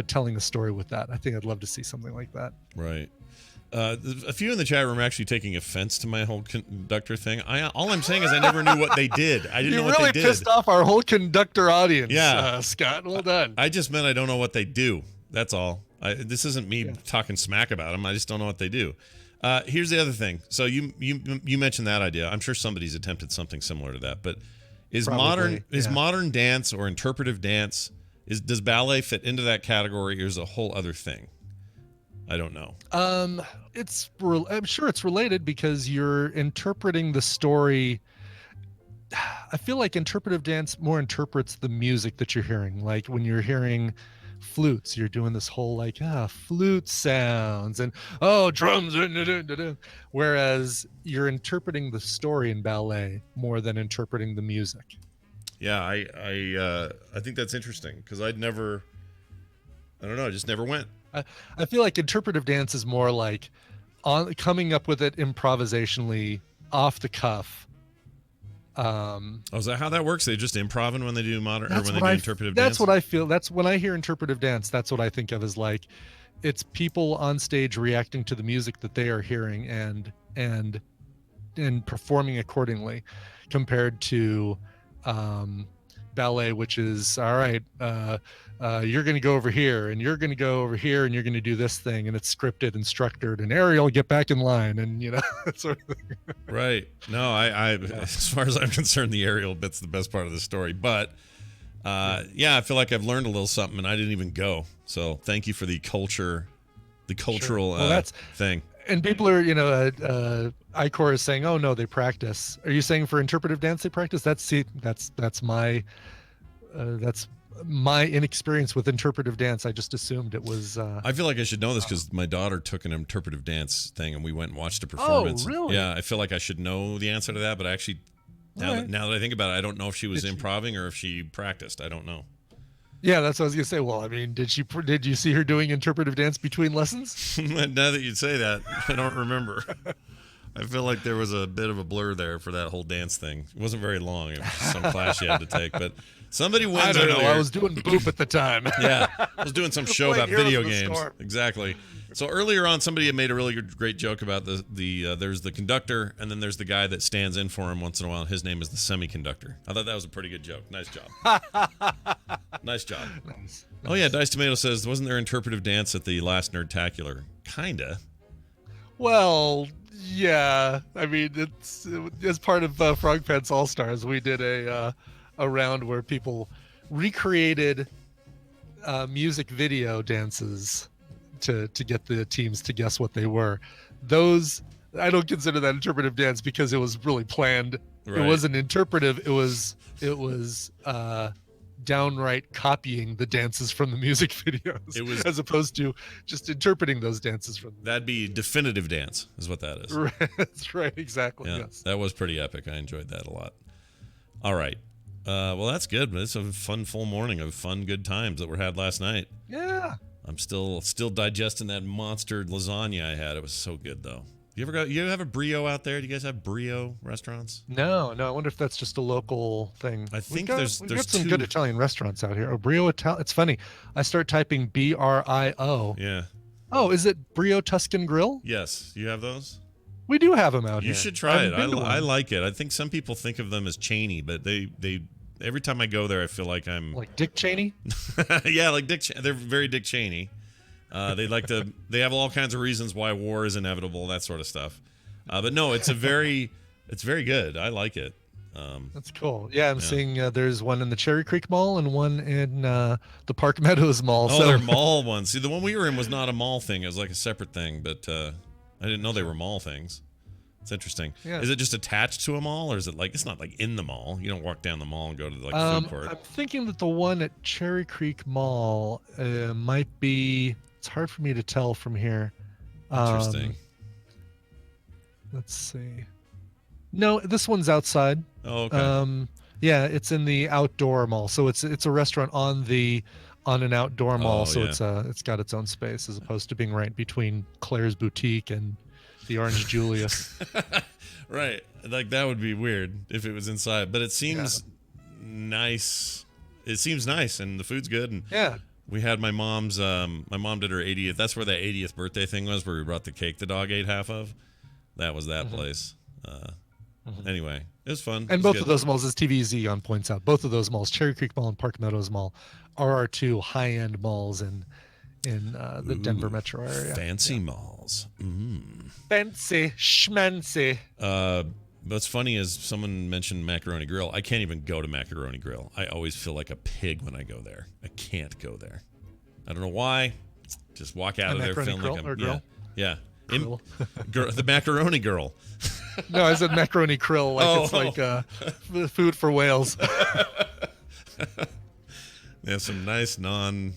telling a story with that. I think I'd love to see something like that. Right. A few in the chat room are actually taking offense to my whole conductor thing. All I'm saying is I never knew what they did. I didn't know what they did. You really pissed off our whole conductor audience. Yeah, Scott, well done. I just meant I don't know what they do. That's all. This isn't me talking smack about them. I just don't know what they do. Here's the other thing. So you mentioned that idea. I'm sure somebody's attempted something similar to that. But is modern dance or interpretive dance, does ballet fit into that category, or is it a whole other thing? I don't know. I'm sure it's related because you're interpreting the story. I feel like interpretive dance more interprets the music that you're hearing. Like when you're hearing flutes, you're doing this whole like flute sounds and drums, whereas you're interpreting the story in ballet more than interpreting the music. Yeah, I think that's interesting because I just never went. I feel like interpretive dance is more like coming up with it improvisationally, off the cuff. Is that how that works? They just improving when they do modern or when they do interpretive dance? That's what I feel. That's when I hear interpretive dance. That's what I think of as like, it's people on stage reacting to the music that they are hearing and performing accordingly, compared to ballet, which is all right. You're going to go over here, and you're going to go over here, and you're going to do this thing, and it's scripted and structured. And Ariel, get back in line, and sort of thing. Right. No, I as far as I'm concerned, the Ariel bit's the best part of the story. But I feel like I've learned a little something, and I didn't even go. So thank you for the cultural thing. And people are, Icor is saying, "Oh no, they practice." Are you saying for interpretive dance they practice? That's my inexperience with interpretive dance. I just assumed it was. I feel like I should know this because my daughter took an interpretive dance thing, and we went and watched a performance. Oh, really? Yeah, I feel like I should know the answer to that, but actually, now that I think about it, I don't know if she was improving or if she practiced. I don't know. Yeah, that's what I was gonna say. Well, I mean, did you see her doing interpretive dance between lessons? Now that you say that, I don't remember. I feel like there was a bit of a blur there for that whole dance thing. It wasn't very long. It was just some class you had to take, but somebody wins. I don't know. I was doing boop at the time. Yeah, I was doing some show about video games. Exactly. So earlier on, somebody had made a really great joke about there's the conductor, and then there's the guy that stands in for him once in a while. His name is the semiconductor. I thought that was a pretty good joke. Nice job. Nice job. Nice. Oh yeah, Dice Tomato says, wasn't there interpretive dance at the last Nerdtacular? Kinda. Well, yeah. I mean, it's as part of Frog Pants All Stars, we did a round where people recreated music video dances to get the teams to guess what they were. Those, I don't consider that interpretive dance because it was really planned. Right. It wasn't interpretive. It was downright copying the dances from the music videos. It was, as opposed to just interpreting those dances from. That'd be definitive dance, is what that is. Right, that's right, exactly. Yeah, yes. That was pretty epic. I enjoyed that a lot. All right. Well, that's good. But it's a fun full morning of fun, good times that were had last night. Yeah. I'm still digesting that monster lasagna I had. It was so good, though. You have a Brio out there? Do you guys have Brio restaurants? No. I wonder if that's just a local thing. I think we've got some two. good Italian restaurants out here. Oh, Brio Ital. It's funny. I start typing BRIO. Yeah. Oh, is it Brio Tuscan Grill? Yes. You have those? We do have them out here. You should try it. I've been to I one. like it. I think some people think of them as Cheney, but they every time I go there, I feel like I'm Like Dick Cheney? yeah, like they're very Dick Cheney. They have all kinds of reasons why war is inevitable, that sort of stuff. But no, it's very good. I like it. That's cool. Yeah, I'm seeing there's one in the Cherry Creek Mall and one in the Park Meadows Mall. Oh, So they're mall ones. See, the one we were in was not a mall thing. It was like a separate thing, but I didn't know they were mall things. It's interesting. Yeah. Is it just attached to a mall, or is it like it's not like in the mall? You don't walk down the mall and go to like the food court. I'm thinking that the one at Cherry Creek Mall might be. It's hard for me to tell from here. Interesting. Let's see. No, this one's outside. Oh, okay. Yeah, it's in the outdoor mall. So it's a restaurant on an outdoor mall. Oh, So yeah. it's got its own space as opposed to being right between Claire's Boutique and the Orange Julius. Right. Like that would be weird if it was inside, but it seems nice. It seems nice and the food's good. And Yeah. we had my mom did her 80th. That's where that 80th birthday thing was, where we brought the cake the dog ate half of. That was that place. Anyway, it was fun. And both of those malls, as TVZ on points out, both of those malls, Cherry Creek Mall and Park Meadows Mall, are our two high-end malls in the Denver metro area. Fancy malls. Fancy schmancy. What's funny is someone mentioned Macaroni Grill. I can't even go to Macaroni Grill. I always feel like a pig when I go there. I can't go there. I don't know why. Just walk out of there feeling like I'm grill? Yeah. Grill. The Macaroni Girl. No, I said macaroni krill, like it's like food for whales. They have some nice non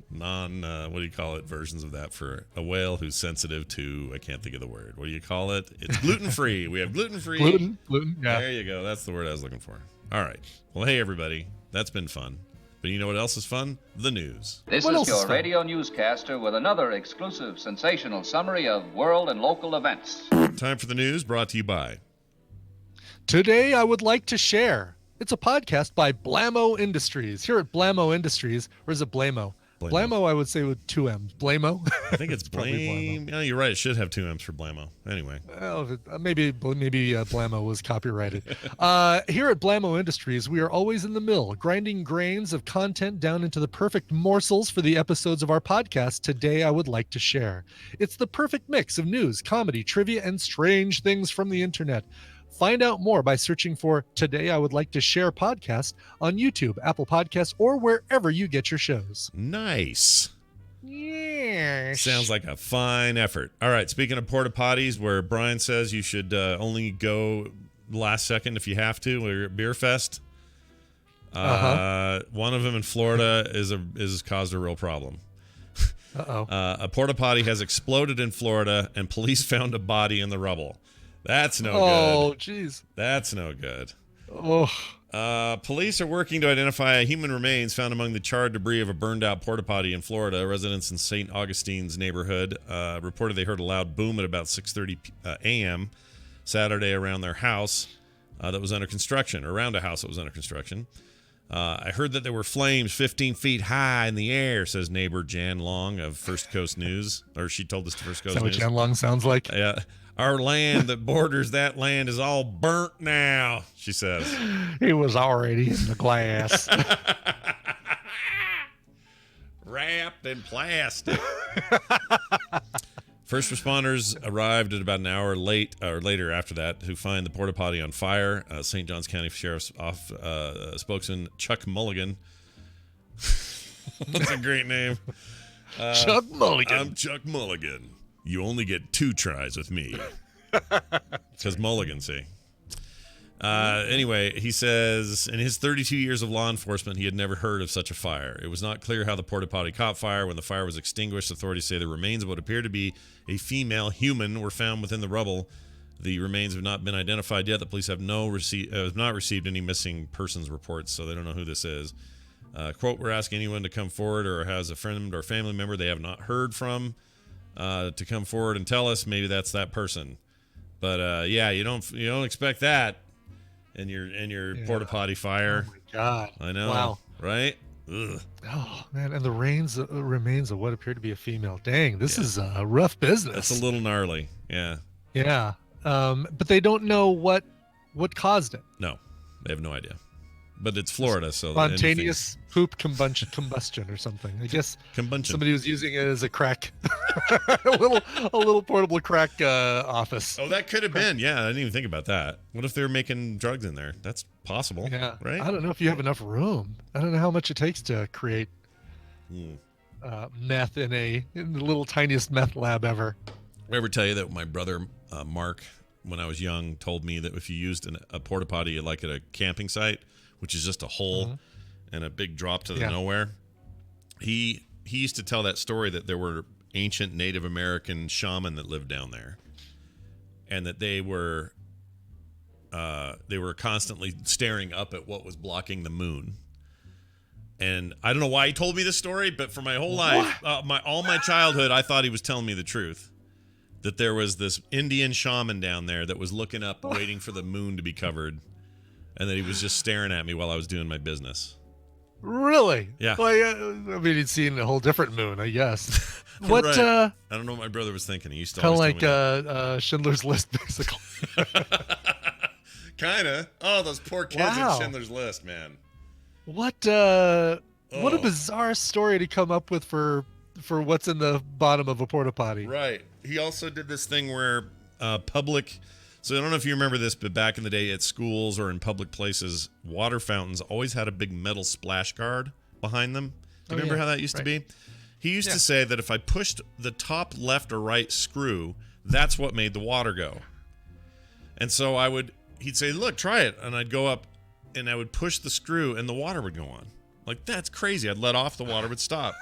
what do you call it, versions of that for a whale who's sensitive to, I can't think of the word. What do you call it? It's gluten-free. We have gluten-free. Gluten, yeah. There you go. That's the word I was looking for. All right. Well, hey, everybody. That's been fun. But you know what else is fun? The news. This What is else is your fun? radio newscaster with another exclusive, sensational summary of world and local events. Time for the news, brought to you by. Today, I would like to share. It's a podcast by Blammo Industries. Here at Blammo Industries, or is it Blamo? Blamo. Blamo, I would say with two M's. Blamo? I think it's probably Blame. Blamo. Yeah, you're right. It should have two M's for Blamo. Anyway. Well, maybe Blammo was copyrighted. Here at Blammo Industries, we are always in the mill, grinding grains of content down into the perfect morsels for the episodes of our podcast Today I Would Like to Share. It's the perfect mix of news, comedy, trivia, and strange things from the internet. Find out more by searching for Today I Would Like to Share podcast on YouTube, Apple Podcasts, or wherever you get your shows. Nice. Yeah. Sounds like a fine effort. All right. Speaking of porta potties, where Brian says you should only go last second if you have to, or at Beer Fest. One of them in Florida is caused a real problem. A porta potty has exploded in Florida, and police found a body in the rubble. That's no good. Oh, jeez. That's no good. Oh. Police are working to identify human remains found among the charred debris of a burned-out porta potty in Florida. Residents in St. Augustine's neighborhood reported they heard a loud boom at about 6:30 a.m. Saturday around their house that was under construction, or around a house that was under construction. I heard that there were flames 15 feet high in the air, says neighbor Jan Long of First Coast News. Or she told us to First Coast Is that what News. Jan Long sounds like? Yeah. Our land that borders that land is all burnt now, she says. He was already in the glass. Wrapped in plastic. First responders arrived at about an hour later after that to find the porta potty on fire. St. Johns County Sheriff's spokesman Chuck Mulligan. That's a great name. Chuck Mulligan. I'm Chuck Mulligan. You only get 2 tries with me. Says Mulligan, see. Anyway, he says in his 32 years of law enforcement, he had never heard of such a fire. It was not clear how the porta potty caught fire. When the fire was extinguished, authorities say the remains of what appeared to be a female human were found within the rubble. The remains have not been identified yet. The police have not received any missing persons reports, so they don't know who this is. Quote, we're asking anyone to come forward or has a friend or family member they have not heard from. to come forward and tell us, maybe that's that person. But yeah, you don't expect that in your porta potty fire. Oh my God! I know. Wow. Right? Ugh. Oh man, and the remains of what appeared to be a female. Dang, this is a rough business. That's a little gnarly. Yeah. Yeah. But they don't know what caused it. No, they have no idea. But it's Florida, so Spontaneous poop combustion or something. I guess somebody was using it as a crack, a little portable crack office. Oh, that could have been. Yeah, I didn't even think about that. What if they were making drugs in there? That's possible. Yeah, right. I don't know if you have enough room. I don't know how much it takes to create meth in the little tiniest meth lab ever. I ever tell you that my brother Mark, when I was young, told me that if you used a porta potty like at a camping site, which is just a hole and a big drop to the nowhere, he used to tell that story that there were ancient Native American shaman that lived down there, and that they were constantly staring up at what was blocking the moon. And I don't know why he told me this story, but for my whole life, all my childhood, I thought he was telling me the truth. That there was this Indian shaman down there that was looking up, waiting for the moon to be covered, and that he was just staring at me while I was doing my business. Really? Yeah. Well, I mean, he'd seen a whole different moon, I guess. What? Right. I don't know what my brother was thinking. He used to kind of always like Schindler's List, basically. Kind of. Oh, those poor kids in Schindler's List, man. What a bizarre story to come up with for what's in the bottom of a porta potty. Right. He also did this thing where public. So I don't know if you remember this, but back in the day at schools or in public places, water fountains always had a big metal splash guard behind them. Do you remember how that used to be? He used to say that if I pushed the top left or right screw, that's what made the water go. And so he'd say, look, try it. And I'd go up and I would push the screw and the water would go on. Like, that's crazy. I'd let off, the water would stop.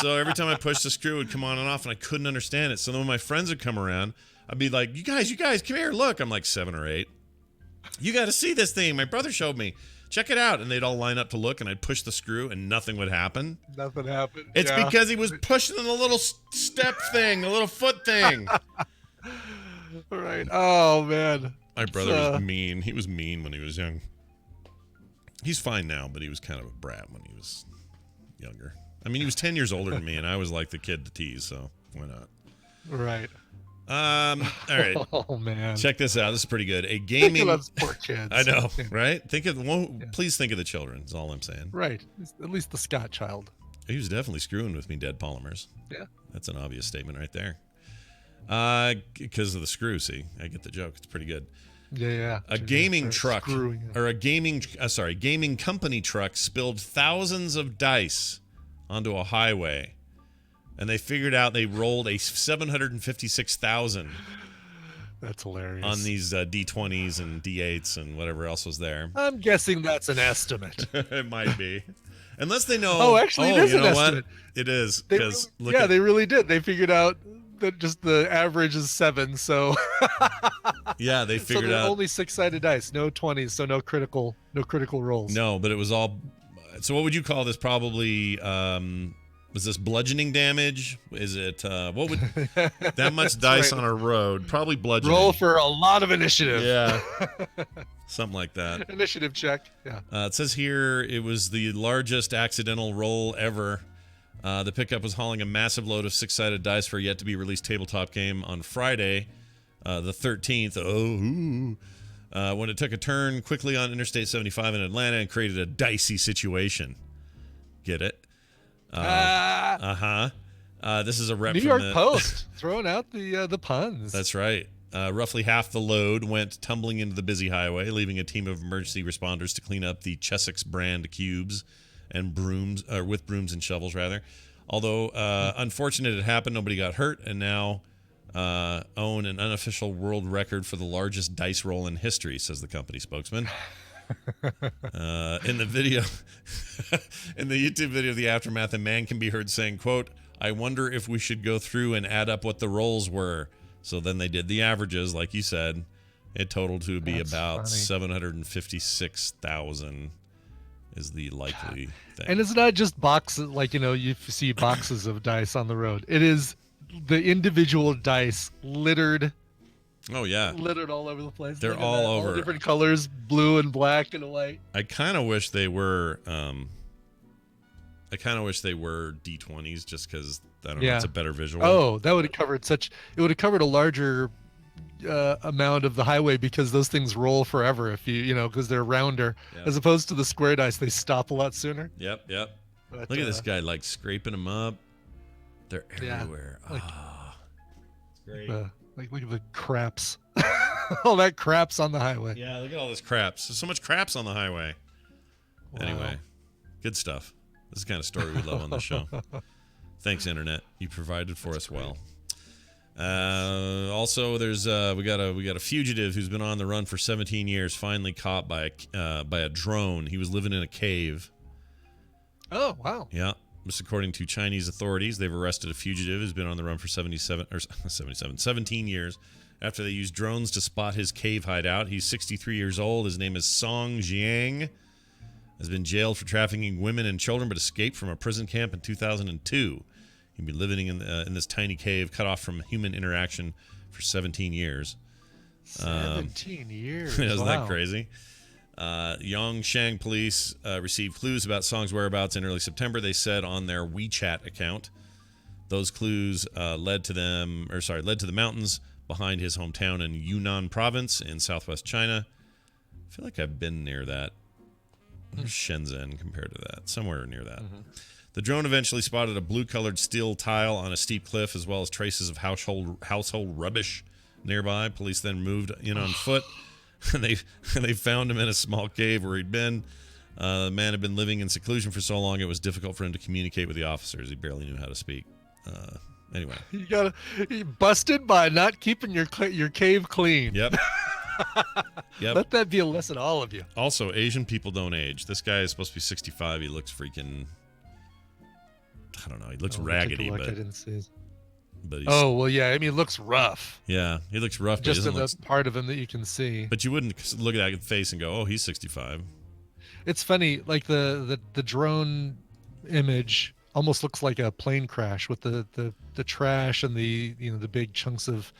So every time I pushed the screw, it would come on and off, and I couldn't understand it. So then when my friends would come around, I'd be like, you guys, come here, look. I'm like 7 or 8. You got to see this thing. My brother showed me. Check it out. And they'd all line up to look, and I'd push the screw, and nothing would happen. Nothing happened. It's because he was pushing the little step thing, the little foot thing. Right. Oh, man. My brother was mean. He was mean when he was young. He's fine now, but he was kind of a brat when he was younger. I mean, he was 10 years older than me, and I was like the kid to tease, so why not? Right. All right. Oh man. Check this out. This is pretty good. A gaming. Think of those poor kids. I know, right? Please think of the children. Is all I'm saying. Right. At least the Scott child. He was definitely screwing with me, dead polymers. Yeah. That's an obvious statement right there. Because of the screw. See, I get the joke. It's pretty good. Yeah. A gaming truck or a gaming company truck spilled thousands of dice onto a highway, and they figured out they rolled a 756,000. That's hilarious. On these D20s and D8s and whatever else was there. I'm guessing that's an estimate. It might be, unless they know. Oh, actually, it is an estimate. What? It is because they really did. They figured out that just the average is 7. So yeah, they figured out only 6-sided dice, no 20s, so no critical rolls. No, but it was all. So what would you call this? Probably was this bludgeoning damage? Is it what would that much dice on a road? Probably bludgeoning. Roll for a lot of initiative. Yeah, something like that. Initiative check. Yeah. It says here it was the largest accidental roll ever. The pickup was hauling a massive load of 6-sided dice for a yet-to-be-released tabletop game on Friday, the 13th. When it took a turn quickly on Interstate 75 in Atlanta and created a dicey situation. Get it? This is a rep New from York the Post throwing out the puns. That's right. Roughly half the load went tumbling into the busy highway, leaving a team of emergency responders to clean up the Chessex brand cubes and brooms, or with brooms and shovels, rather. Although unfortunate it happened, nobody got hurt, and now own an unofficial world record for the largest dice roll in history, says the company spokesman. In the video, in the YouTube video of the aftermath, a man can be heard saying, quote, "I wonder if we should go through and add up what the rolls were." So then they did the averages, like you said. It totaled to be about 756,000 is the likely thing. And it's not just boxes, like, you see boxes of dice on the road. It is the individual dice littered Oh yeah, all over the place. they're Look at all that, over. all different colors, blue and black and white. I kind of wish they were. I kind of wish they were D20s, just because I don't know, it's a better visual. Oh, that would have covered It would have covered a larger amount of the highway, because those things roll forever if because they're rounder, as opposed to the square dice. They stop a lot sooner. Yep. But, Look at this guy, like scraping them up. They're everywhere. Like, it's great. Like look at the craps. All that craps on the highway. Yeah, look at all this craps. There's so much craps on the highway. Wow. Anyway, good stuff. This is the kind of story we love on the show. Thanks, Internet. You provided for us well. Also, there's we got a fugitive who's been on the run for 17 years, finally caught by a drone. He was living in a cave. Oh, wow. Yeah. This according to Chinese authorities. They've arrested a fugitive who's been on the run for 17 years after they used drones to spot his cave hideout. He's 63 years old. His name is Song Jiang. Has been jailed for trafficking women and children, but escaped from a prison camp in 2002. He'd been living in this tiny cave, cut off from human interaction for 17 years. 17 years. Isn't that crazy? Yongshang police received clues about Song's whereabouts in early September. They said on their WeChat account. Those clues led to the mountains behind his hometown in Yunnan province in southwest China. I feel like I've been near that. Shenzhen compared to that, somewhere near that. The drone eventually spotted a blue-colored steel tile on a steep cliff, as well as traces of household rubbish nearby. Police then moved in on foot, and they found him in a small cave where he'd been. The man had been living in seclusion for so long it was difficult for him to communicate with the officers. He barely knew how to speak. Anyway, you busted by not keeping your cave clean. Yep. Yep. Let that be a lesson to all of you. Also, Asian people don't age. This guy is supposed to be 65. He looks freaking, I don't know. He looks raggedy, I but didn't see. But he's, well, yeah. I mean, he looks rough. Yeah, he looks rough. Just but in the part of him that you can see. But you wouldn't look at that face and go, "Oh, he's 65." It's funny, like the drone image almost looks like a plane crash with the trash and the the big chunks of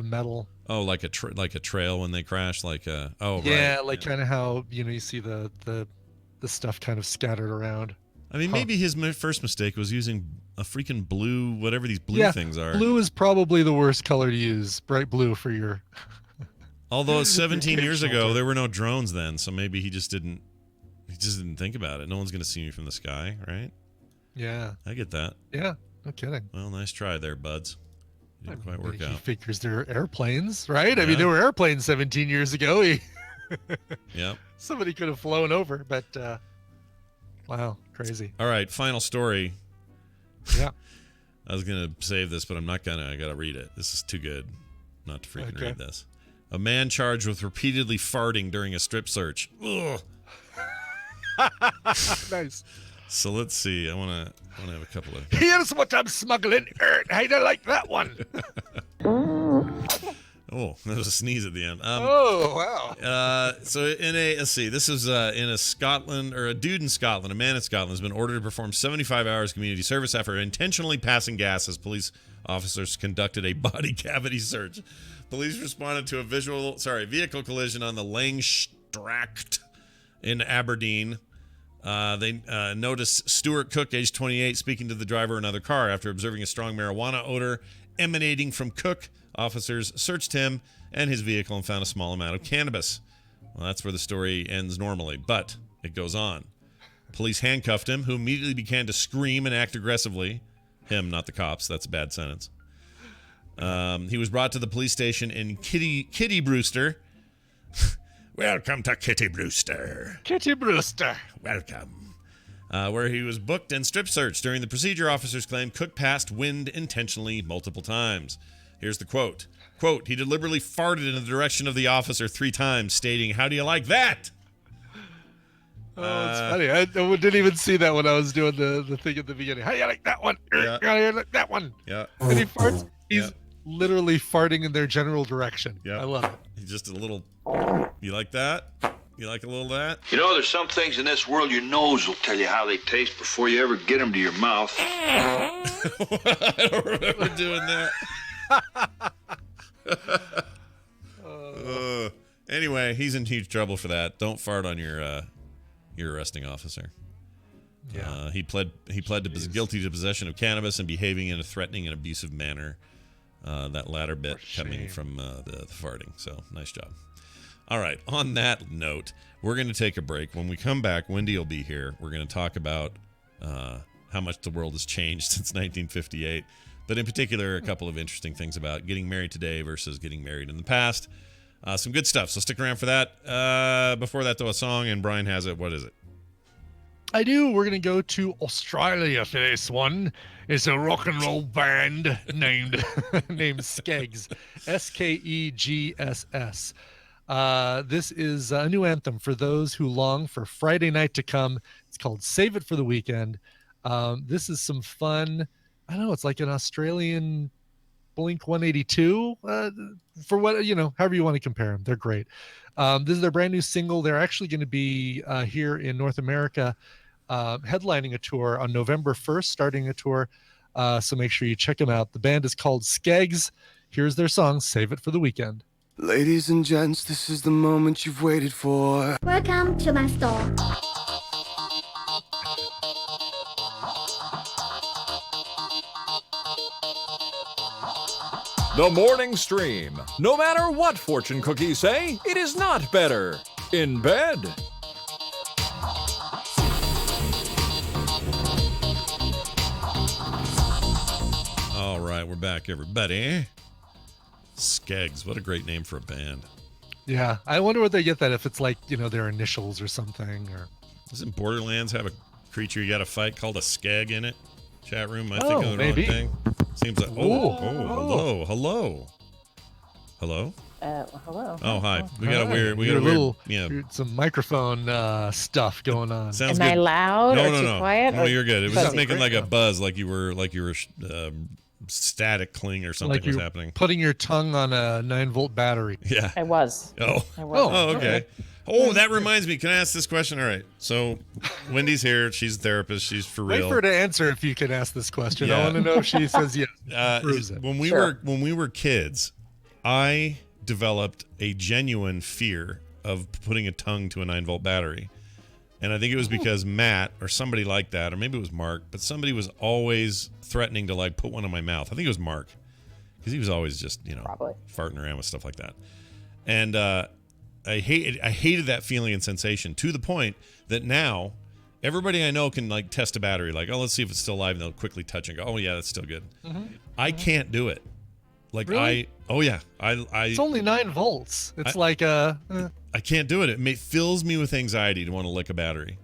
metal. Oh, like a trail when they crash, like yeah, right. like kind of how you see the stuff kind of scattered around. I mean, maybe his first mistake was using a freaking blue, whatever these blue things are. Blue is probably the worst color to use. Bright blue for your. Although 17 years ago there were no drones then, so maybe he just didn't think about it. No one's gonna see me from the sky, right? Yeah, I get that. Yeah, no kidding. Well, nice try there, buds. Didn't quite work out. He figures they're airplanes, right? Yeah. I mean, there were airplanes 17 years ago. Yep. Somebody could have flown over, but wow, crazy. All right, final story. Yeah. I was going to save this, but I'm not going to. I got to read it. This is too good not to freaking read this. A man charged with repeatedly farting during a strip search. Ugh. Nice. So let's see. I want to have a couple of. Here's what I'm smuggling. I don't like that one. Oh, there was a sneeze at the end. Oh wow. So let's see. This is in a Scotland, or a dude in Scotland, a man in Scotland has been ordered to perform 75 hours community service after intentionally passing gas as police officers conducted a body cavity search. Police responded to a vehicle collision on the Langstracht in Aberdeen. They noticed Stuart Cook, age 28, speaking to the driver of another car. After observing a strong marijuana odor emanating from Cook, officers searched him and his vehicle and found a small amount of cannabis. Well, that's where the story ends normally, but it goes on. Police handcuffed him, who immediately began to scream and act aggressively. Him, not the cops. That's a bad sentence. He was brought to the police station in Kitty Brewster. Welcome to Kitty Brewster. Kitty Brewster. Welcome. Where he was booked and strip searched. During the procedure, officers claimed Cook passed wind intentionally multiple times. Here's the quote. Quote, he deliberately farted in the direction of the officer 3 times, stating, "How do you like that?" Oh, it's funny. I didn't even see that when I was doing the thing at the beginning. How do you like that one? Yeah. How do you like that one? Yeah. And he farts. He's literally farting in their general direction. Yeah. I love it. He's just a little, you like that? You like a little of that? You know, there's some things in this world your nose will tell you how they taste before you ever get them to your mouth. I don't remember doing that. Anyway, he's in huge trouble for that. Don't fart on your arresting officer. Yeah. He pled guilty to possession of cannabis and behaving in a threatening and abusive manner. That latter bit coming from the farting. So nice job. All right. On that note, we're going to take a break. When we come back, Wendy will be here. We're going to talk about how much the world has changed since 1958, but in particular, a couple of interesting things about getting married today versus getting married in the past. Some good stuff. So stick around for that. Before that, though, a song, and Brian has it. What is it? I do. We're going to go to Australia for this one. It's a rock and roll band named Skeggs. Skegss. This is a new anthem for those who long for Friday night to come. It's called Save It for the Weekend. This is some fun. I don't know. It's like an Australian Blink 182 for what, however you want to compare them. They're great. This is their brand new single. They're actually going to be here in North America headlining a tour on November 1st, starting a tour. So make sure you check them out. The band is called Skeggs. Here's their song, Save It for the Weekend. Ladies and gents, this is the moment you've waited for. Welcome to my store. The Morning Stream. No matter what fortune cookies say, it is not better in bed. All right, we're back, everybody. Skeggs, what a great name for a band. Yeah, I wonder where they get that, if it's like, their initials or something. Or doesn't Borderlands have a creature you got to fight called a skeg in it? Chat room, I think of the maybe. wrong thing. Seems like, hello. Hello? Oh, hi. We got some microphone stuff going on. Sounds Am good. I loud or too quiet? No, you're good. It was just making like a Okay. buzz, like you were static cling or something Like was you're happening. putting your tongue on a 9-volt battery. Yeah. I was. Oh. I was. Oh, okay. Oh, that reminds me. Can I ask this question? All right. So, Wendy's here. She's a therapist. She's for real. Wait for her to answer if you can ask this question. Yeah. I want to know if she says yes. Proves it. When we were kids, I developed a genuine fear of putting a tongue to a 9-volt battery. And I think it was because Matt or somebody like that, or maybe it was Mark, but somebody was always threatening to like put one in my mouth. I think it was Mark, because he was always just, Probably. farting around with stuff like that. And I hated that feeling and sensation, to the point that now everybody I know can like test a battery, like, oh, let's see if it's still alive, and they'll quickly touch and go, oh yeah, that's still good. I can't do it. Like Really? It's only 9 volts. It's I can't do it. It fills me with anxiety to want to lick a battery.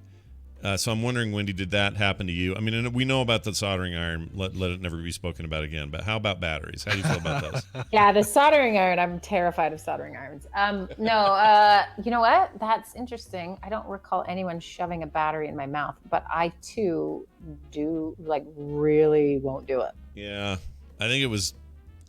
So I'm wondering, Wendy, did that happen to you? I mean, we know about the soldering iron. Let it never be spoken about again. But how about batteries? How do you feel about those? Yeah, the soldering iron. I'm terrified of soldering irons. No, you know what? That's interesting. I don't recall anyone shoving a battery in my mouth, but I too really won't do it. Yeah, I think it was.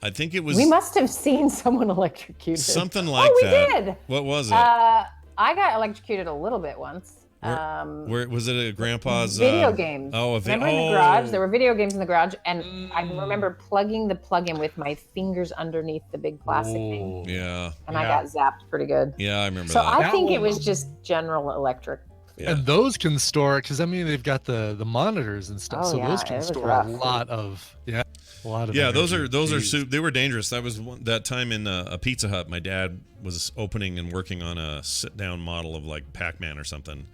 We must have seen someone electrocuted. Something like that. that. We did. What was it? I got electrocuted a little bit once. Where was it? At grandpa's video games. Remember in the garage? There were video games in the garage, and I remember plugging the plug-in with my fingers underneath the big plastic thing. Yeah. And I got zapped pretty good. Yeah, I remember so that. I think it was just general electric. Yeah. And those can store, because they've got the monitors and stuff, Oh, so yeah, those it can was store rough. a lot of Yeah, energy. those are Jeez. they were dangerous. That was that time in a Pizza Hut. My dad was opening and working on a sit-down model of like Pac-Man or something,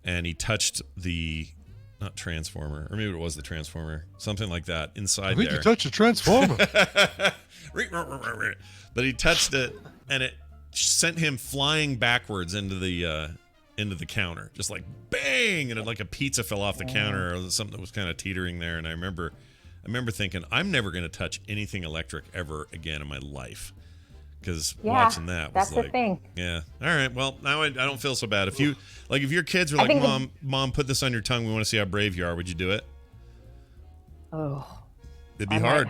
and he touched the not transformer, or maybe it was the transformer, something like that inside I think there. you touched a transformer. But he touched it, and it sent him flying backwards into the counter, just like bang, and like a pizza fell off the counter or something that was kind of teetering there. And I remember thinking, I'm never going to touch anything electric ever again in my life, because watching that was that's like, the thing. yeah. All right, well, now I don't feel so bad. If your kids were like, mom, put this on your tongue, we want to see how brave you are, would you do it? Oh, it'd be I hard.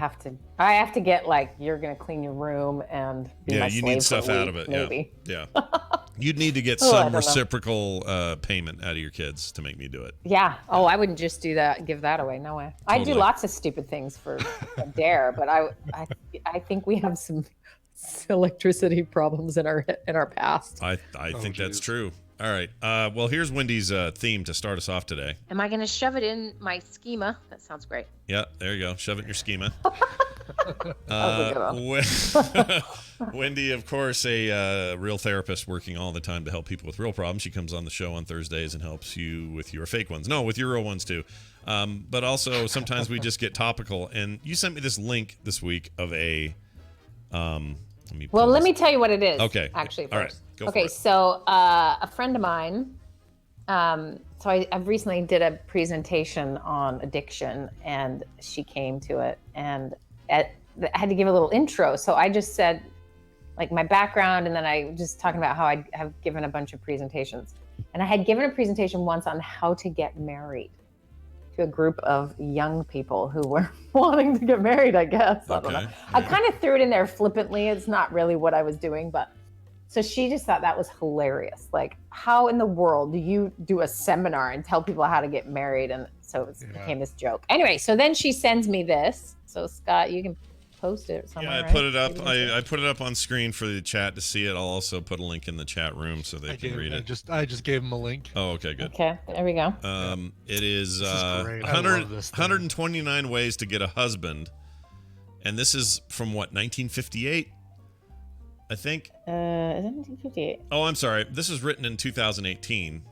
I have to get like, you're gonna clean your room and be my You slave need for stuff a out of week, it. maybe. Yeah. You'd need to get I some don't know. reciprocal payment out of your kids to make me do it. Yeah. Oh, I wouldn't just do that, give that away. No way. I do Totally. lots of stupid things for a dare, but I think we have some electricity problems in our past. I think that's true. All right. Well, here's Wendy's theme to start us off today. Am I going to shove it in my schema? That sounds great. Yeah, there you go. Shove it in your schema. Wendy, of course, a real therapist working all the time to help people with real problems. She comes on the show on Thursdays and helps you with your fake ones. No, with your real ones too. But also sometimes we just get topical. And you sent me this link this week of a. Let me tell you what it is. Okay. Actually, first. All right. Go for okay. it. So a friend of mine. So I've recently did a presentation on addiction, and she came to it, and I had to give a little intro. So I just said, like, my background, and then I just talking about how I have given a bunch of presentations, and I had given a presentation once on how to get married to a group of young people who were wanting to get married. I guess I don't know. I kind of threw it in there flippantly. It's not really what I was doing, but. So she just thought that was hilarious. Like, how in the world do you do a seminar and tell people how to get married? And so it became this joke. Anyway, so then she sends me this. So Scott, you can post it somewhere. Yeah, I put it up. I put it up on screen for the chat to see it. I'll also put a link in the chat room so they can read it. I just gave him a link. Oh, okay, good. Okay, there we go. It is, great. I love this thing. 129 ways to get a husband, and this is from what, 1958? I think. Is it 1958? Oh, I'm sorry. This is written in 2018,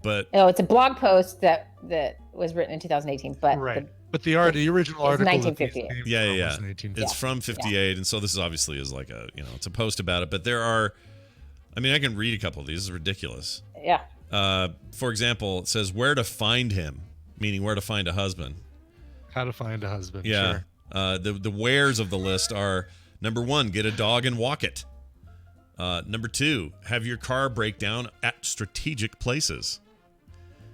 but it's a blog post that was written in 2018. But right. But the original article. 1958. Yeah. It's from 58, and so this is obviously is like a it's a post about it. But there are, I mean, I can read a couple of these. This is ridiculous. Yeah. For example, it says where to find him, meaning where to find a husband. How to find a husband. Yeah. Sure. The wheres of the list are. Number 1, get a dog and walk it. Number 2, have your car break down at strategic places.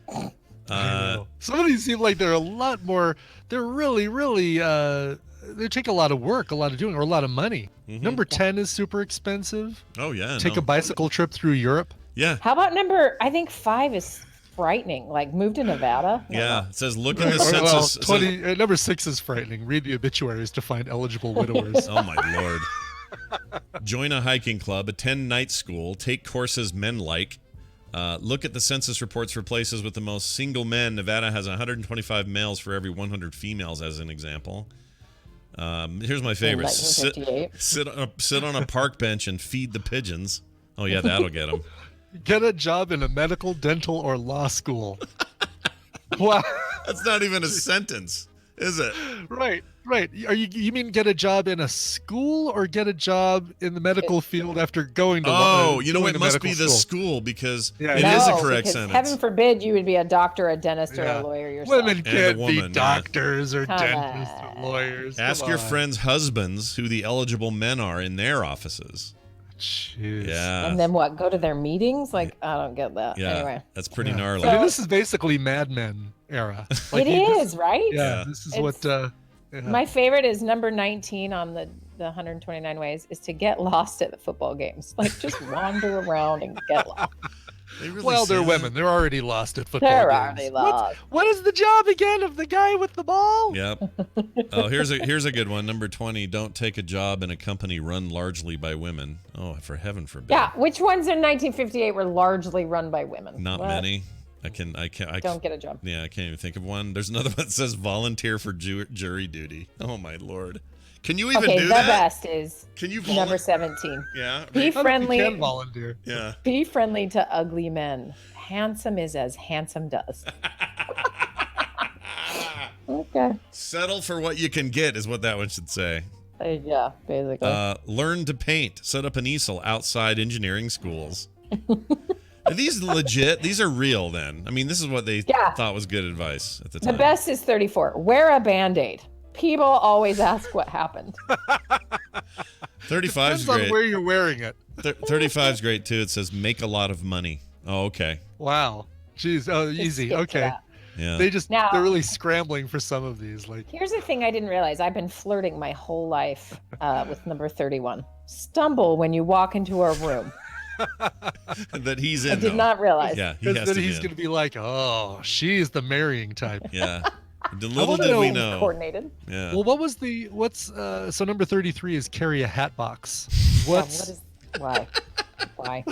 Some of these seem like they're a lot more. They're really, really. They take a lot of work, a lot of doing, or a lot of money. Mm-hmm. Number 10 is super expensive. Oh yeah. Take a bicycle trip through Europe. Yeah. How about I think 5 is frightening. Like, move to Nevada. Yeah. It says look in the census. Well, number 6 is frightening. Read the obituaries to find eligible widowers. Oh my lord. Join a hiking club, attend night school, take courses men like. Look at the census reports for places with the most single men. Nevada has 125 males for every 100 females, as an example. Here's my favorite. Sit on a park bench and feed the pigeons. Oh yeah, that'll get them. Get a job in a medical, dental, or law school. Wow. That's not even a sentence, is it? Right. You mean get a job in a school or get a job in the medical field after going to Oh, you know what? It must be the school because it is a correct sentence. Heaven forbid you would be a doctor, a dentist, or a lawyer yourself. Women can't be doctors or dentists or lawyers. Ask your friends' husbands who the eligible men are in their offices. Jeez. Yeah. And then what? Go to their meetings? Like, I don't get that. Yeah. Anyway. That's pretty gnarly. I mean, this is basically Mad Men era. Like, it is, right? Yeah. This is what. My favorite is number 19 on the 129 ways is to get lost at the football games. Like, just wander around and get lost. They're women. They're already lost at football They're games. already lost. What is the job again of the guy with the ball? Yep. Oh, here's a good one. Number 20. Don't take a job in a company run largely by women. Oh, for heaven forbid. Yeah. Which ones in 1958 were largely run by women? Not many. I don't get a job. Yeah, I can't even think of one. There's another one that says volunteer for jury duty. Oh my lord. Can you even do that? The best is number 17. Yeah. Be friendly. Can volunteer. Yeah. Be friendly to ugly men. Handsome is as handsome does. Okay. Settle for what you can get is what that one should say. Yeah, basically. Learn to paint. Set up an easel outside engineering schools. Are these legit? These are real then. I mean, this is what they thought was good advice at the time. The best is 34. Wear a Band-Aid. People always ask what happened. 35 is Depends great. on where you're wearing it. 35 is great too. It says make a lot of money. Oh, okay. Wow. Jeez. Oh, easy. Okay. Yeah. They're really scrambling for some of these. Like, here's the thing I didn't realize. I've been flirting my whole life with number 31. Stumble when you walk into a room. that he's in. I did though. not realize. Yeah, he Because has then to be he's in. going to be like, oh, she's the marrying type. Yeah. Little wanna did we know- know. Coordinated. Yeah. Well, so number 33 is carry a hat box. Why? Why?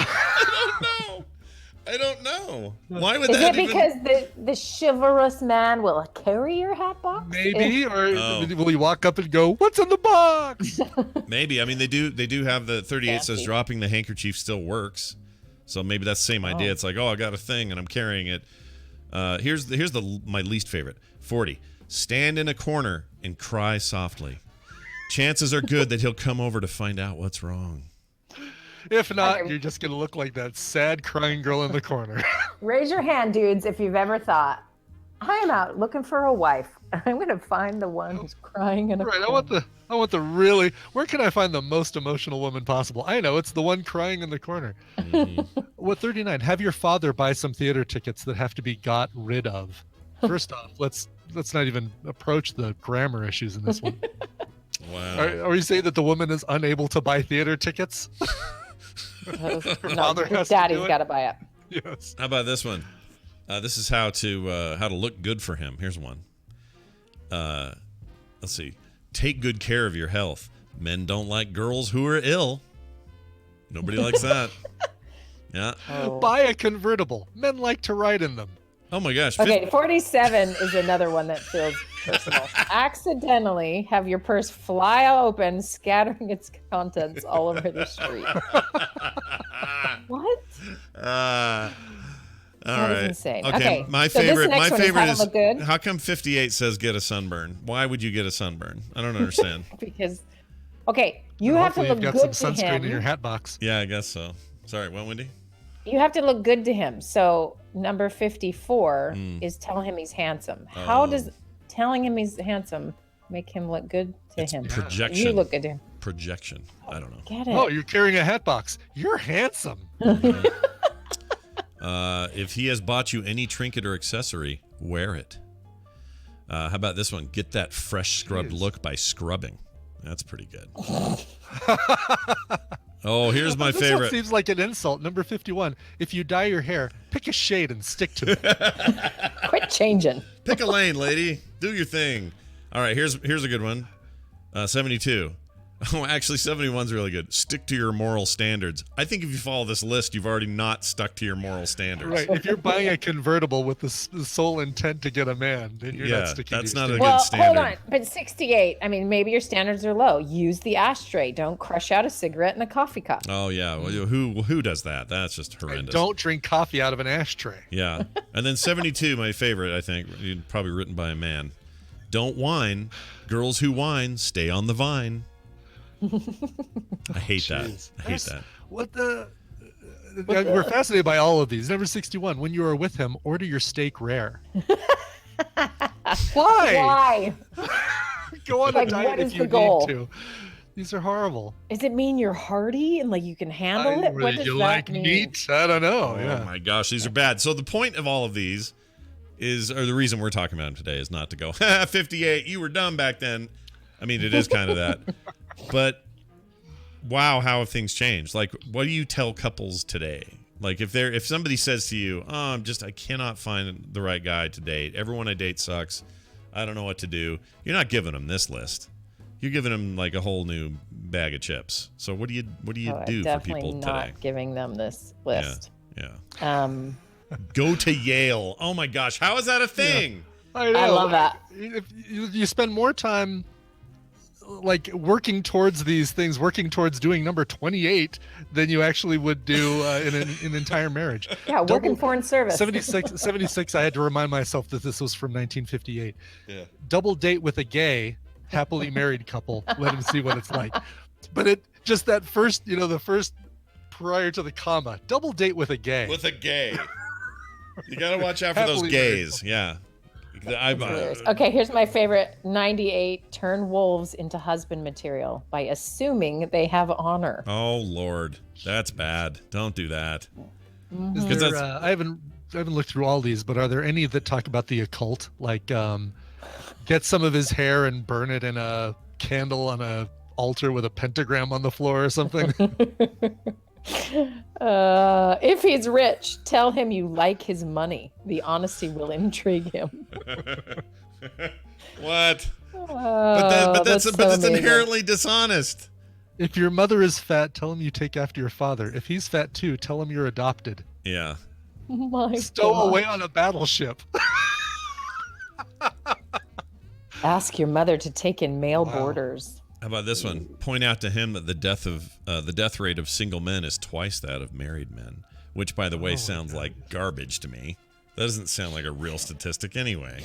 I don't know. Why would Is that it even... because the chivalrous man will carry your hat box? Maybe, or Oh. will you walk up and go, "What's in the box?" Maybe. I mean, they do have the 38 says Fancy. dropping the handkerchief still works. So maybe that's the same idea. It's like, oh, I got a thing and I'm carrying it. Here's my least favorite. 40. Stand in a corner and cry softly. Chances are good that he'll come over to find out what's wrong. If not, you're just gonna look like that sad crying girl in the corner. Raise your hand, dudes, if you've ever thought, I am out looking for a wife. I'm gonna find the one who's crying in a Right. corner. I want the really. Where can I find the most emotional woman possible? I know it's the one crying in the corner. Mm-hmm. What 39? Have your father buy some theater tickets that have to be got rid of. First off, let's not even approach the grammar issues in this one. Wow. Are you saying that the woman is unable to buy theater tickets? No, father has to daddy's do it? got to buy it. Yes. How about this one? This is how to look good for him. Here's one. Let's see. Take good care of your health. Men don't like girls who are ill. Nobody likes that. Yeah. Buy a convertible. Men like to ride in them. Oh my gosh. Okay, 47 is another one that feels personal. Accidentally have your purse fly open, scattering its contents all over the street. What? All That is right. insane. Okay, Okay, my so this favorite. next My one is favorite how to is look good. how come 58 says get a sunburn? Why would you get a sunburn? I don't understand. Because, okay, you And have to hopefully look you've good got some to sunscreen him. in your hat box. Yeah, I guess so. Sorry, what, Wendy? You have to look good to him. So number 54 is tell him he's handsome. How does telling him he's handsome make him look good to It's him? projection. You look good to him. Projection. I don't know. Get it? Oh, you're carrying a hat box. You're handsome. If he has bought you any trinket or accessory, wear it. How about this one? Get that fresh scrubbed look by scrubbing. That's pretty good. Oh, here's my This favorite. one seems like an insult. Number 51. If you dye your hair, pick a shade and stick to it. Quit changing. Pick a lane, lady. Do your thing. All right, here's a good one. 72. Oh, actually, 71's really good. Stick to your moral standards. I think if you follow this list, you've already not stuck to your moral standards. Right. If you're buying a convertible with the sole intent to get a man, then you're Yeah, not sticking that's to your not a standards. good Well, standard. hold on. But 68, I mean, maybe your standards are low. Use the ashtray. Don't crush out a cigarette in a coffee cup. Oh yeah, well, who does that? That's just horrendous. Don't drink coffee out of an ashtray. Yeah, and then 72, my favorite, I think, probably written by a man. Don't whine. Girls who whine stay on the vine. I hate that. I hate that. What the? We're fascinated by all of these. Number 61. When you are with him, order your steak rare. Why? Why? Go on Like, a diet what if is you the goal? need to. These are horrible. Does it mean you're hardy and like you can handle it? What does you that like mean? meat? I don't know. Oh Yeah. my gosh, these are bad. So the point of all of these or the reason we're talking about them today is not to go, 58, you were dumb back then. I mean, it is kind of that. But wow, how have things changed? Like, what do you tell couples today? Like, if somebody says to you, "Oh, I cannot find the right guy to date. Everyone I date sucks. I don't know what to do." You're not giving them this list. You're giving them like a whole new bag of chips. So what do you do for people Definitely today? not giving them this list. Yeah. Go to Yale. Oh my gosh, how is that a thing? I know. I love that. If you spend more time like working towards these things, working towards doing number 28 than you actually would do in an entire marriage. Yeah, working foreign service. 76, I had to remind myself that this was from 1958. Yeah. Double date with a gay, happily married couple. Let him see what it's like. But it just that first, the first prior to the comma, double date with a gay. With a gay. You got to watch out for those Happily gays. Yeah. Okay, here's my favorite 98. Turn wolves into husband material by assuming they have honor. Oh Lord, that's bad. Don't do that. Is there, I haven't looked through all these, but are there any that talk about the occult? Like get some of his hair and burn it in a candle on a altar with a pentagram on the floor or something? If he's rich, tell him you like his money. The honesty will intrigue him. What? But that's inherently dishonest. If your mother is fat, tell him you take after your father. If he's fat too, tell him you're adopted. Yeah. Stow away on a battleship. Ask your mother to take in male boarders. How about this one? Point out to him that the death rate of single men is twice that of married men, which, by the way, sounds like garbage to me. That doesn't sound like a real statistic anyway.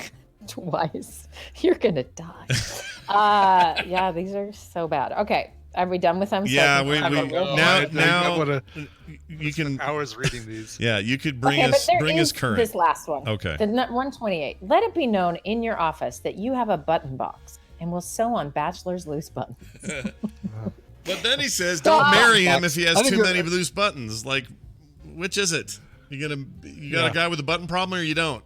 Twice. You're gonna die. Yeah, these are so bad. Okay, are we done with them? Yeah, now you can hours reading these. Yeah, you could bring us current. This last one. Okay. The 128. Let it be known in your office that you have a button box and will sew on bachelor's loose buttons. But then he says, don't marry him if he has too many loose buttons. Like, which is it? You got a guy with a button problem or you don't?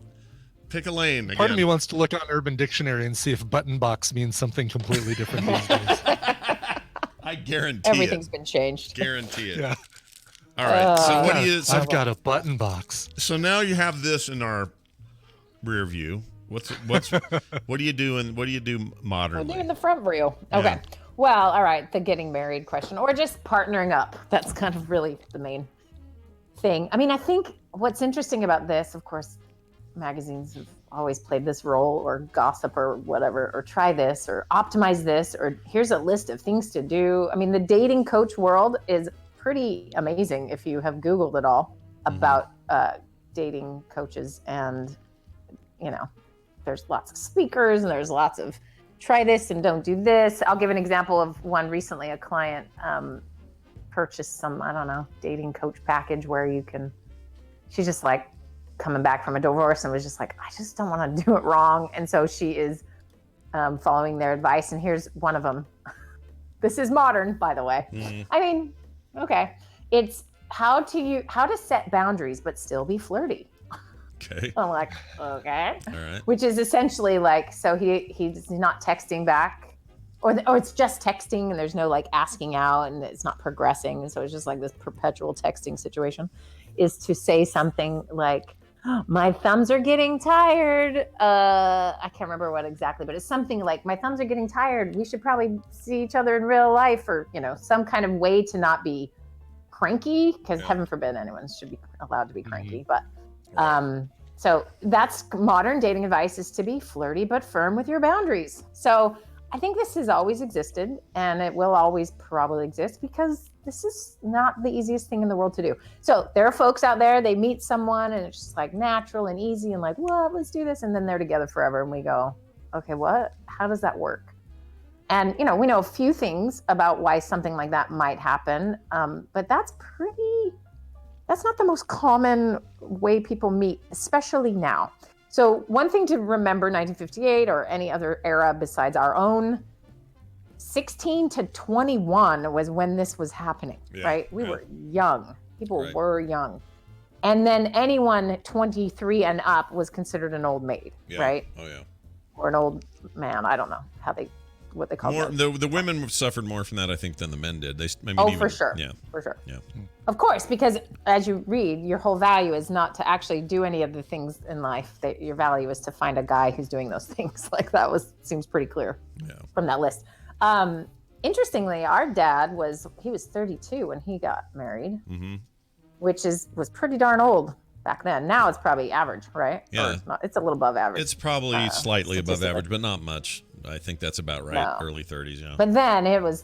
Pick a lane. Part of me wants to look on Urban Dictionary and see if button box means something completely different these days. I guarantee everything's been changed. Guarantee it. Yeah. All right. So what do you? I've got a button box. So now you have this in our rear view. What do you do modernly? We're doing the front view. Okay. Yeah. Well, all right. The getting married question, or just partnering up. That's kind of really the main thing. I mean, I think what's interesting about this, of course, magazines have always played this role, or gossip or whatever, or try this or optimize this, or here's a list of things to do. I mean, the dating coach world is pretty amazing if you have Googled it all about dating coaches. And, there's lots of speakers and there's lots of try this and don't do this. I'll give an example of one recently. A client purchased some, dating coach package where she's just like, coming back from a divorce and was just like, I just don't want to do it wrong. And so she is following their advice. And here's one of them. This is modern, by the way. I mean, okay. It's how to set boundaries, but still be flirty. Okay. I'm like, okay. All right. Which is essentially like, so he's not texting back or it's just texting and there's no like asking out and it's not progressing. And so it's just like this perpetual texting situation, is to say something like, my thumbs are getting tired. I can't remember what exactly, but it's something like, my thumbs are getting tired. We should probably see each other in real life, or, some kind of way to not be cranky, because heaven forbid anyone should be allowed to be cranky. But so that's modern dating advice, is to be flirty but firm with your boundaries. So I think this has always existed, and it will always probably exist, because this is not the easiest thing in the world to do. So there are folks out there, they meet someone and it's just like natural and easy and like, what, let's do this. And then they're together forever. And we go, okay, how does that work? And, we know a few things about why something like that might happen. But that's not the most common way people meet, especially now. So one thing to remember, 1958 or any other era besides our own, 16 to 21 was when this was happening, right? We were young. People were young. And then anyone 23 and up was considered an old maid, right? Oh, yeah. Or an old man. I don't know what they call it. The women suffered more from that, I think, than the men did. For sure. Yeah. For sure. Yeah. Of course, because as you read, your whole value is not to actually do any of the things in life. Your value is to find a guy who's doing those things. Like seems pretty clear from that list. Interestingly, our dad was 32 when he got married, which was pretty darn old back then. Now it's probably average, right? Yeah. It's a little above average. It's probably slightly above average, but not much. I think that's about right. No. Early 30s, yeah. But then it was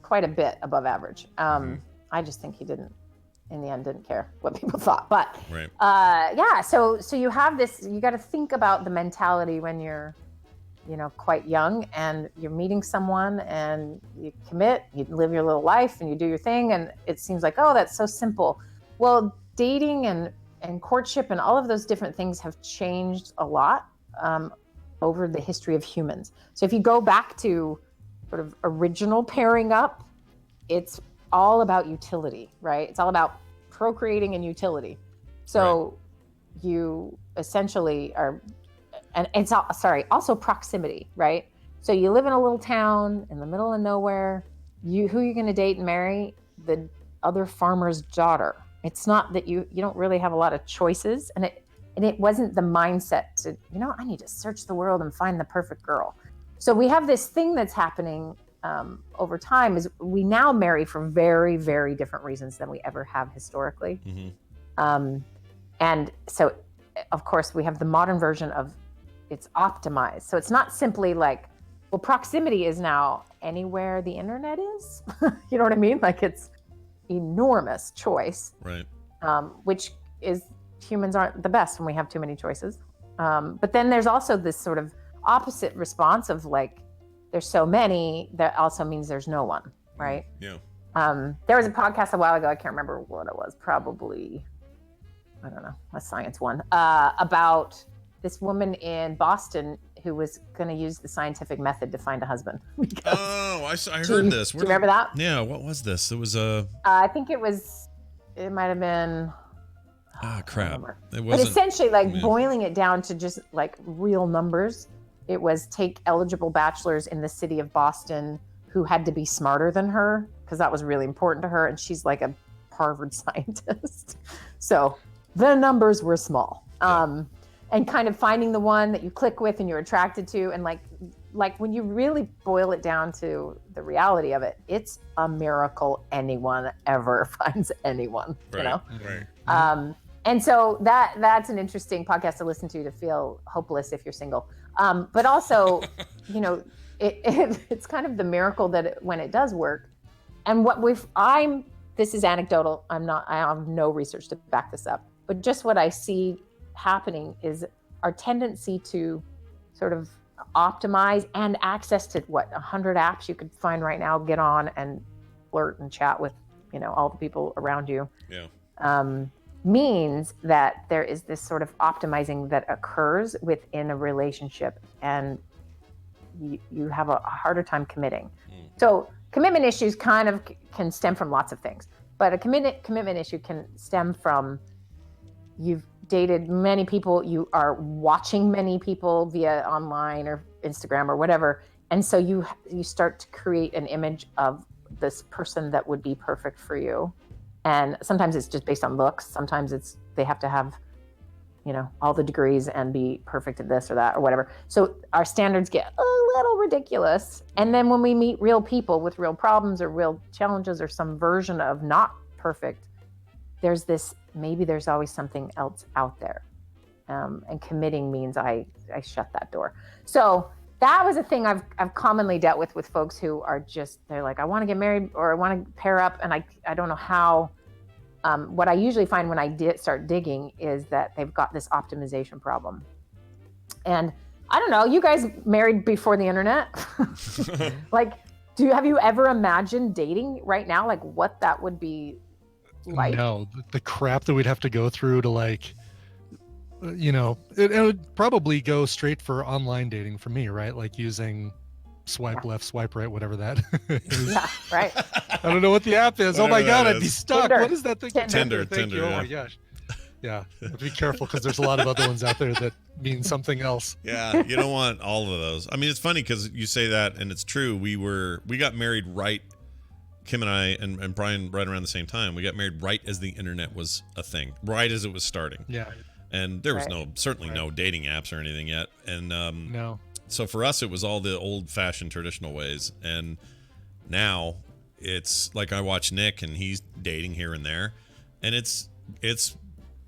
quite a bit above average. I just think he didn't care what people thought. But so you have this, you got to think about the mentality when you're, quite young and you're meeting someone and you commit, you live your little life and you do your thing. And it seems like, oh, that's so simple. Well, dating and courtship and all of those different things have changed a lot over the history of humans. So if you go back to sort of original pairing up, it's all about utility, right? It's all about procreating and utility. So you essentially are, and it's also proximity, right? So you live in a little town in the middle of nowhere. Who you're going to date and marry, other farmer's daughter. It's not that you don't really have a lot of choices, and it wasn't the mindset to, I need to search the world and find the perfect girl. So we have this thing that's happening over time is we now marry for very, very different reasons than we ever have historically. Mm-hmm. And so, of course, we have the modern version of it's optimized. So it's not simply like, well, proximity is now anywhere the internet is. You know what I mean? Like it's enormous choice, right? Which is humans aren't the best when we have too many choices. But then there's also this sort of opposite response of like, there's so many that also means there's no one, right? Yeah. There was a podcast a while ago, I can't remember what it was, probably, I don't know, a science one, about this woman in Boston who was going to use the scientific method to find a husband. Oh, I heard this. Do you remember that? Yeah, what was this? It was I think it might have been... Ah, crap. It wasn't... But essentially, boiling it down to just like real numbers, it was take eligible bachelors in the city of Boston who had to be smarter than her, because that was really important to her, and she's like a Harvard scientist. So the numbers were small. And kind of finding the one that you click with and you're attracted to, and like when you really boil it down to the reality of it, it's a miracle anyone ever finds anyone, right, Right. And so that's an interesting podcast to listen to feel hopeless if you're single. But also, it's kind of the miracle that when it does work. And this is anecdotal. I have no research to back this up, but just what I see happening is our tendency to sort of optimize and access to 100 apps you could find right now, get on and flirt and chat with, all the people around you. Yeah. Means that there is this sort of optimizing that occurs within a relationship, and you have a harder time committing. So commitment issues kind of can stem from lots of things, but a commitment issue can stem from you've dated many people, you are watching many people via online or Instagram or whatever, and so you start to create an image of this person that would be perfect for you. And sometimes it's just based on looks. Sometimes they have to have, all the degrees and be perfect at this or that or whatever. So our standards get a little ridiculous. And then when we meet real people with real problems or real challenges or some version of not perfect, maybe there's always something else out there. And committing means I shut that door. So that was a thing I've commonly dealt with folks who are they're like, I want to get married or I want to pair up, and I don't know how. What I usually find when I start digging is that they've got this optimization problem. And I don't know, you guys married before the internet? Like, have you ever imagined dating right now? Like what that would be like? No, the crap that we'd have to go through to it would probably go straight for online dating for me, right? Like using swipe left, swipe right, whatever that is. Yeah, right. I don't know what the app is. Oh my God, I'd be stuck. Tinder. What is that thing? Tinder. Thank you. Yeah. Oh my gosh. Yeah, be careful because there's a lot of other ones out there that mean something else. Yeah, you don't want all of those. I mean, it's funny because you say that, and it's true. We got married right, Kim and I and Brian, right around the same time. We got married right as the internet was a thing, right as it was starting. Yeah. And there was certainly no dating apps or anything yet. And no. So for us, it was all the old-fashioned traditional ways. And now it's like I watch Nick, and he's dating here and there, and it's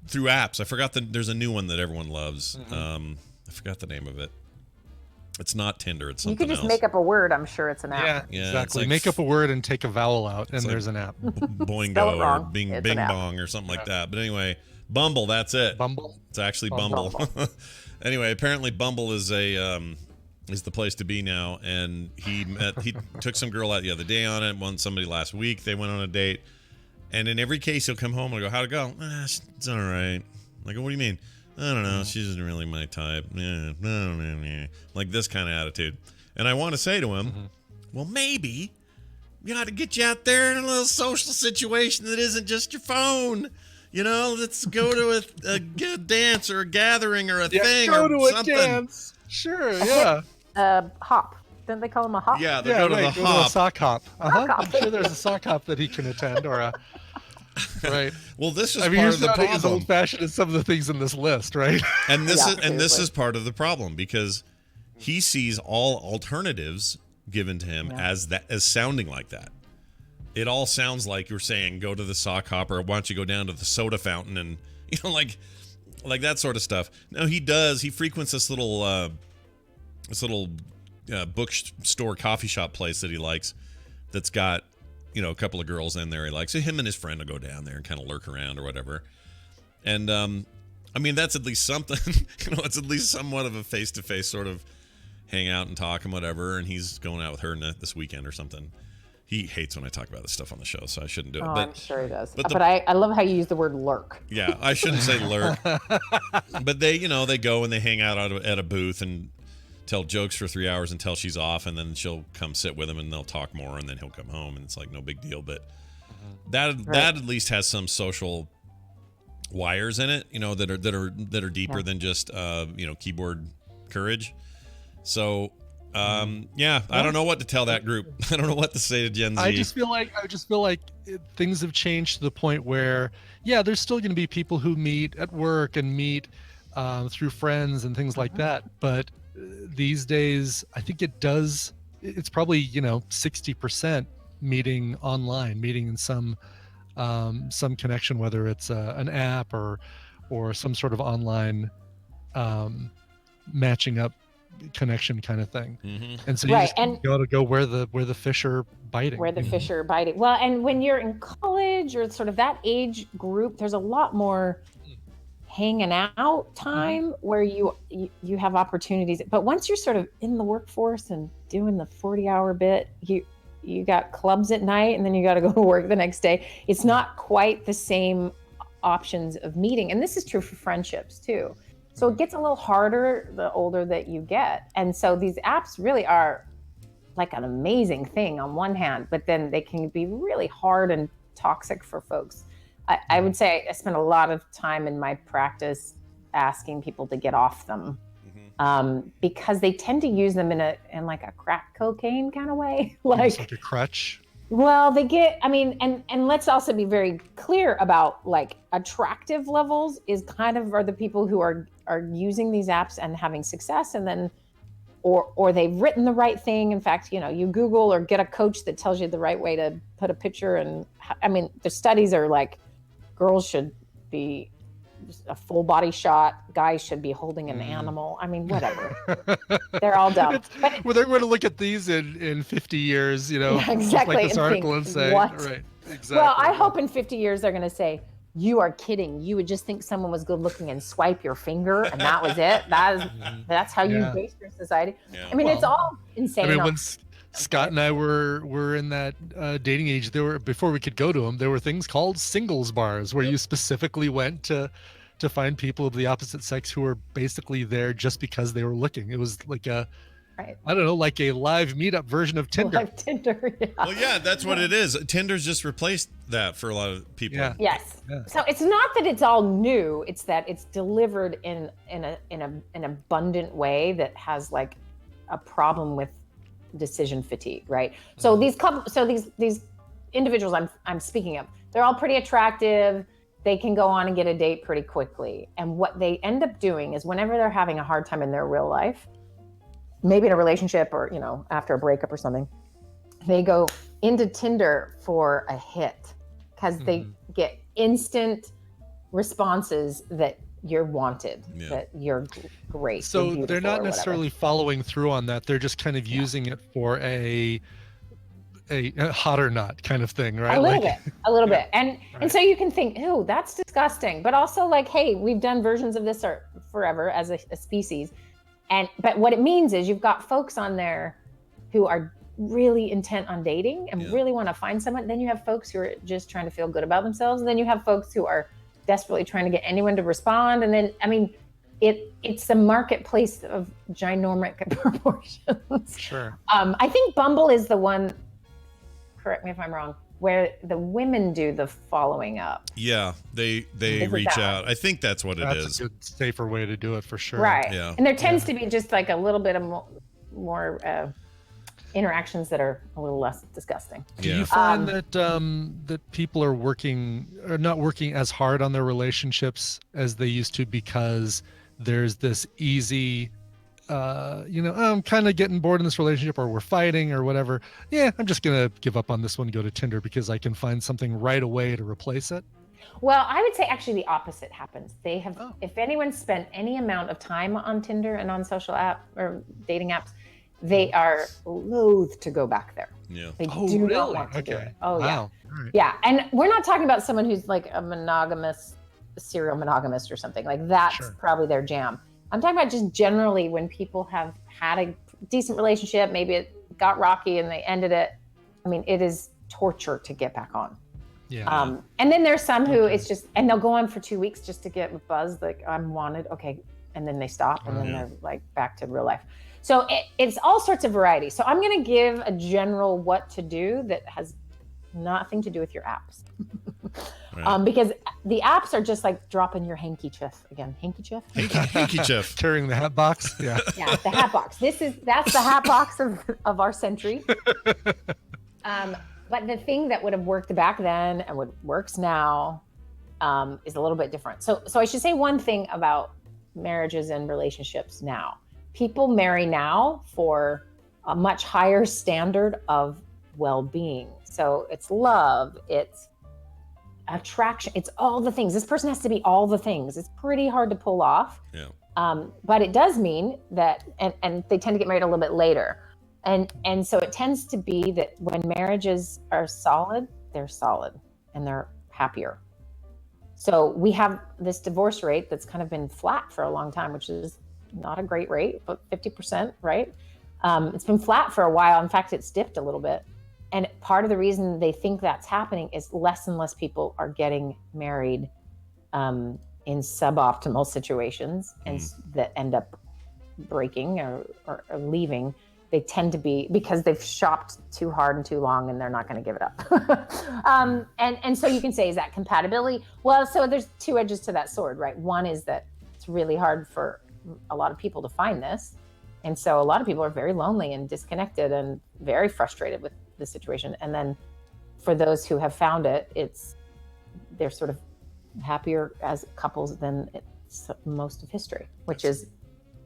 through apps. I forgot there's a new one that everyone loves. Mm-hmm. I forgot the name of it. It's not Tinder. It's something else. You could just make up a word. I'm sure it's an app. Yeah, exactly. like, make up a word and take a vowel out, and there's an app. Boingo or Bing Bong or something like that. But anyway, Bumble. That's it. Bumble. It's actually Bumble. Anyway, apparently Bumble is is the place to be now, and he took some girl out the other day on it, won somebody last week. They went on a date, and in every case he'll come home and I go, how'd it go? It's all right. I go, what do you mean? I don't know, she isn't really my type. Like this kind of attitude. And I want to say to him, well, maybe we ought to get you out there in a little social situation that isn't just your phone. Let's go to a dance or a gathering or a thing go or to something. A dance. Sure, yeah. Hop. Didn't they call him a hop? Yeah, go to the hop. To a sock hop. Sock hop. I'm sure there's a sock hop that he can attend, or Right. Well, this is I mean, part you're of the sounding as problem. old-fashioned as some of the things in this list, right? And this is part of the problem because he sees all alternatives given to him as sounding like that. It all sounds like you're saying go to the sock hopper. Why don't you go down to the soda fountain and like that sort of stuff. No, he does. He frequents this little bookstore coffee shop place that he likes. That's got a couple of girls in there he likes. So him and his friend will go down there and kind of lurk around or whatever. And I mean that's at least something. It's at least somewhat of a face-to-face sort of hang out and talk and whatever. And he's going out with her this weekend or something. He hates when I talk about this stuff on the show, so I shouldn't do it. I'm sure he does. But I love how you use the word lurk. Yeah, I shouldn't say lurk. But they go and they hang out at a booth and tell jokes for 3 hours until she's off, and then she'll come sit with him and they'll talk more, and then he'll come home, and it's like no big deal. But that at least has some social wires in it, that are deeper than just keyboard courage. So. I don't know what to tell that group. I don't know what to say to Gen Z. I just feel like things have changed to the point where, there's still going to be people who meet at work and meet through friends and things like that. But these days, I think it's probably 60% meeting online, meeting in some connection, whether it's an app or some sort of online matching up connection kind of thing. And so you just got to go where the fish are biting. Where the fish are biting. Well, and when you're in college or sort of that age group, there's a lot more hanging out time where you have opportunities. But once you're sort of in the workforce and doing the 40-hour bit, you got clubs at night and then you got to go to work the next day. It's not quite the same options of meeting. And this is true for friendships too. So it gets a little harder the older that you get. And so these apps really are like an amazing thing on one hand, but then they can be really hard and toxic for folks. I would say I spend a lot of time in my practice asking people to get off them because they tend to use them in like a crack cocaine kind of way. Like a crutch. Well, they get, and let's also be very clear about like attractive levels are the people who are using these apps and having success, and then, or they've written the right thing. In fact, you Google or get a coach that tells you the right way to put a picture. And the studies are like, girls should be a full body shot, guys should be holding an animal. Whatever. They're all dumb. Well, they're going to look at these in 50 years, exactly, like this article and say, what? Right, exactly. Well, I hope in 50 years they're going to say, you are kidding. You would just think someone was good looking and swipe your finger and that was it. That's how you base your society. Yeah. It's all insane. When Scott and I were in that dating age, before we could go to them, there were things called singles bars where you specifically went to find people of the opposite sex who were basically there just because they were looking. It was like like a live meetup version of Tinder. Live Tinder, yeah. Well, yeah, that's what it is. Tinder's just replaced that for a lot of people. Yeah. Yes. Yeah. So it's not that it's all new; it's that it's delivered in an abundant way that has like a problem with decision fatigue, right? So these individuals I'm speaking of, they're all pretty attractive. They can go on and get a date pretty quickly. And what they end up doing is whenever they're having a hard time in their real life, maybe in a relationship or, after a breakup or something, they go into Tinder for a hit because they get instant responses that you're wanted, that you're great. So they're not necessarily following through on that. They're just kind of using it for a hot or not kind of thing, right? A little bit. And so you can think, ew, that's disgusting. But also like, hey, we've done versions of this forever as a species. But what it means is you've got folks on there who are really intent on dating and really want to find someone. Then you have folks who are just trying to feel good about themselves. And then you have folks who are desperately trying to get anyone to respond. And then, it's a marketplace of ginormic proportions. Sure. I think Bumble is the one, correct me if I'm wrong, where the women do the following up. Yeah, they reach out. I think that's what it is. That's a good, safer way to do it for sure. Right. Yeah. And there tends to be just like a little bit of more interactions that are a little less disgusting. Do you find that people are not working as hard on their relationships as they used to because there's this easy, I'm kind of getting bored in this relationship, or we're fighting or whatever. Yeah, I'm just going to give up on this one, go to Tinder because I can find something right away to replace it? Well, I would say actually the opposite happens. They have, if anyone spent any amount of time on Tinder and on social app or dating apps, they are loath to go back there. Yeah. They do not want to do it. Oh, wow. yeah. Right. Yeah. And we're not talking about someone who's like a serial monogamist or something. Like that's probably their jam. I'm talking about just generally when people have had a decent relationship, maybe it got rocky and they ended it. I mean, it is torture to get back on. Yeah. And then there's some who it's just, and they'll go on for 2 weeks just to get buzzed, like I'm wanted. Okay. And then they stop and then they're like back to real life. So it's all sorts of variety. So I'm going to give a general what to do that has nothing to do with your apps. Because the apps are just like dropping your handkerchief again. Handkerchief. Carrying the hat box. Yeah. Yeah, the hat box. That's the hat box of our century. But the thing that would have worked back then and what works now is a little bit different. So I should say one thing about marriages and relationships now. People marry now for a much higher standard of well-being. So it's love, it's attraction, it's all the things. This person has to be all the things. It's pretty hard to pull off. Yeah. But it does mean that, and they tend to get married a little bit later. And so it tends to be that when marriages are solid, they're solid and they're happier. So we have this divorce rate that's kind of been flat for a long time, which is not a great rate, but 50%, right? It's been flat for a while. In fact, it's dipped a little bit. And part of the reason they think that's happening is less and less people are getting married in suboptimal situations and that end up breaking or leaving. They tend to be because they've shopped too hard and too long and they're not going to give it up. And so you can say, is that compatibility? Well, so there's two edges to that sword, right? One is that it's really hard for a lot of people to find this. And so a lot of people are very lonely and disconnected and very frustrated with the situation. And then for those who have found it, they're sort of happier as couples than most of history, which is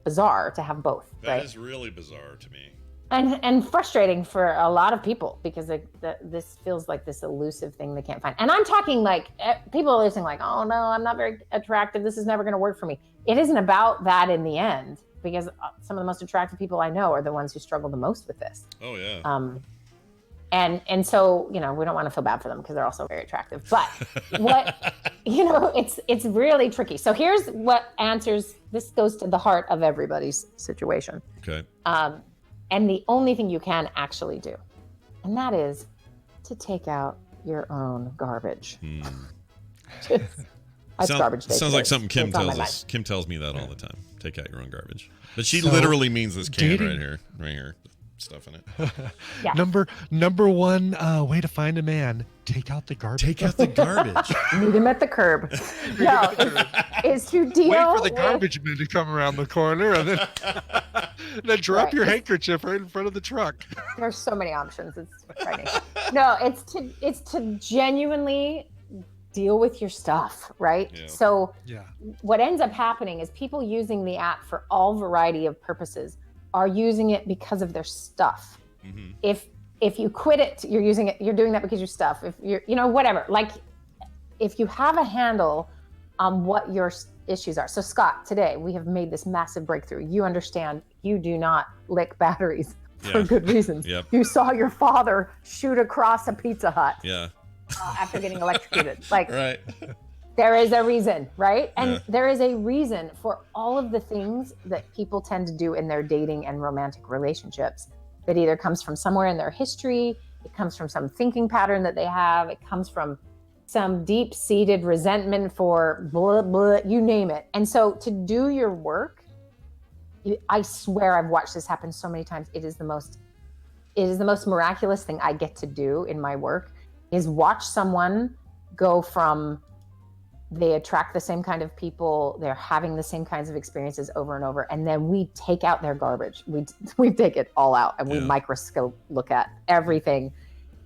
bizarre to have both. That is really bizarre to me. And frustrating for a lot of people because this feels like this elusive thing they can't find. And I'm talking like people are listening like, oh no, I'm not very attractive. This is never going to work for me. It isn't about that in the end because some of the most attractive people I know are the ones who struggle the most with this. Oh yeah. And so, we don't want to feel bad for them because they're also very attractive. But what, it's really tricky. So here's what answers, this goes to the heart of everybody's situation. Okay. And the only thing you can actually do, and that is to take out your own garbage. Garbage day. Sounds like something Kim tells us. Kim tells me that all the time. Take out your own garbage. But she literally means this can right here. Stuff in it. Yeah. Number one way to find a man: take out the garbage. Take out the garbage. Meet him at the curb. No, is to deal. Wait for the garbage man to come around the corner, and then drop your handkerchief right in front of the truck. There's so many options. It's frightening. No, it's to genuinely deal with your stuff, right? Yeah. So what ends up happening is people using the app for all variety of purposes are using it because of their stuff. Mm-hmm. If you quit it, you're using it, you're doing that because your stuff. If you're, whatever, like if you have a handle on what your issues are. So Scott, today we have made this massive breakthrough. You understand you do not lick batteries for good reasons. Yep. You saw your father shoot across a Pizza Hut after getting electrocuted. Like, right. There is a reason, right? And there is a reason for all of the things that people tend to do in their dating and romantic relationships that either comes from somewhere in their history, it comes from some thinking pattern that they have, it comes from some deep-seated resentment for blah, blah, you name it. And so to do your work, I swear I've watched this happen so many times. It is the most miraculous thing I get to do in my work is watch someone go from they attract the same kind of people. They're having the same kinds of experiences over and over. And then we take out their garbage. We take it all out, and we microscope look at everything,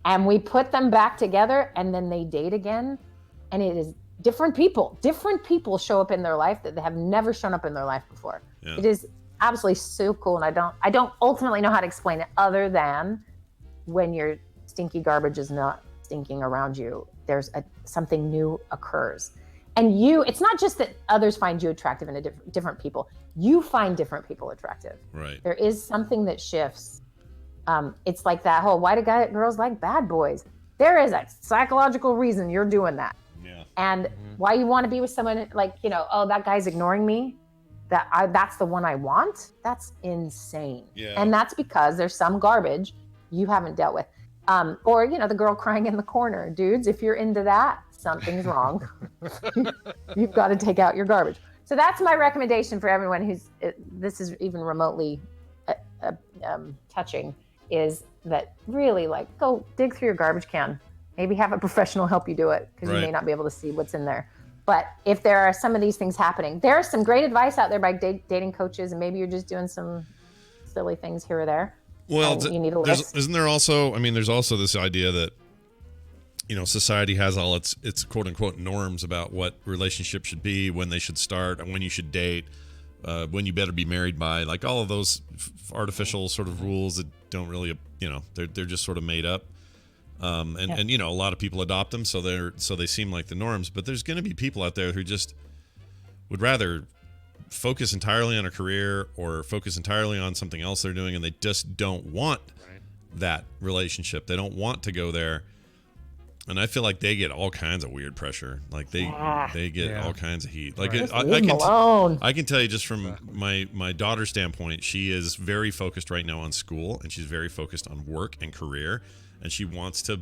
and we put them back together, and then they date again. And it is different people show up in their life that they have never shown up in their life before. Yeah. It is absolutely so cool. And I don't ultimately know how to explain it other than when your stinky garbage is not stinking around you, there's something new occurs. And it's not just that others find you attractive in different people. You find different people attractive. Right. There is something that shifts. It's like that whole, why do girls like bad boys? There is a psychological reason you're doing that. Yeah. And why you want to be with someone like, oh, that guy's ignoring me. That's the one I want. That's insane. Yeah. And that's because there's some garbage you haven't dealt with. Or, the girl crying in the corner. Dudes, if you're into that, something's wrong. You've got to take out your garbage. So that's my recommendation for everyone this is even remotely touching, is that really go dig through your garbage can. Maybe have a professional help you do it, because you may not be able to see what's in there. But if there are some of these things happening, there's some great advice out there by dating coaches, and maybe you're just doing some silly things here or there. Well, you need a list. Isn't there also, there's also this idea that, society has all its quote unquote norms about what relationships should be, when they should start, and when you should date, when you better be married by, all of those artificial sort of rules that don't really, they're just sort of made up. And a lot of people adopt them, so they seem like the norms. But there's going to be people out there who just would rather focus entirely on a career or focus entirely on something else they're doing, and they just don't want that relationship. They don't want to go there, and I feel like they get all kinds of weird pressure. They get all kinds of heat. I can tell you just from my daughter's standpoint, she is very focused right now on school, and she's very focused on work and career. And she wants to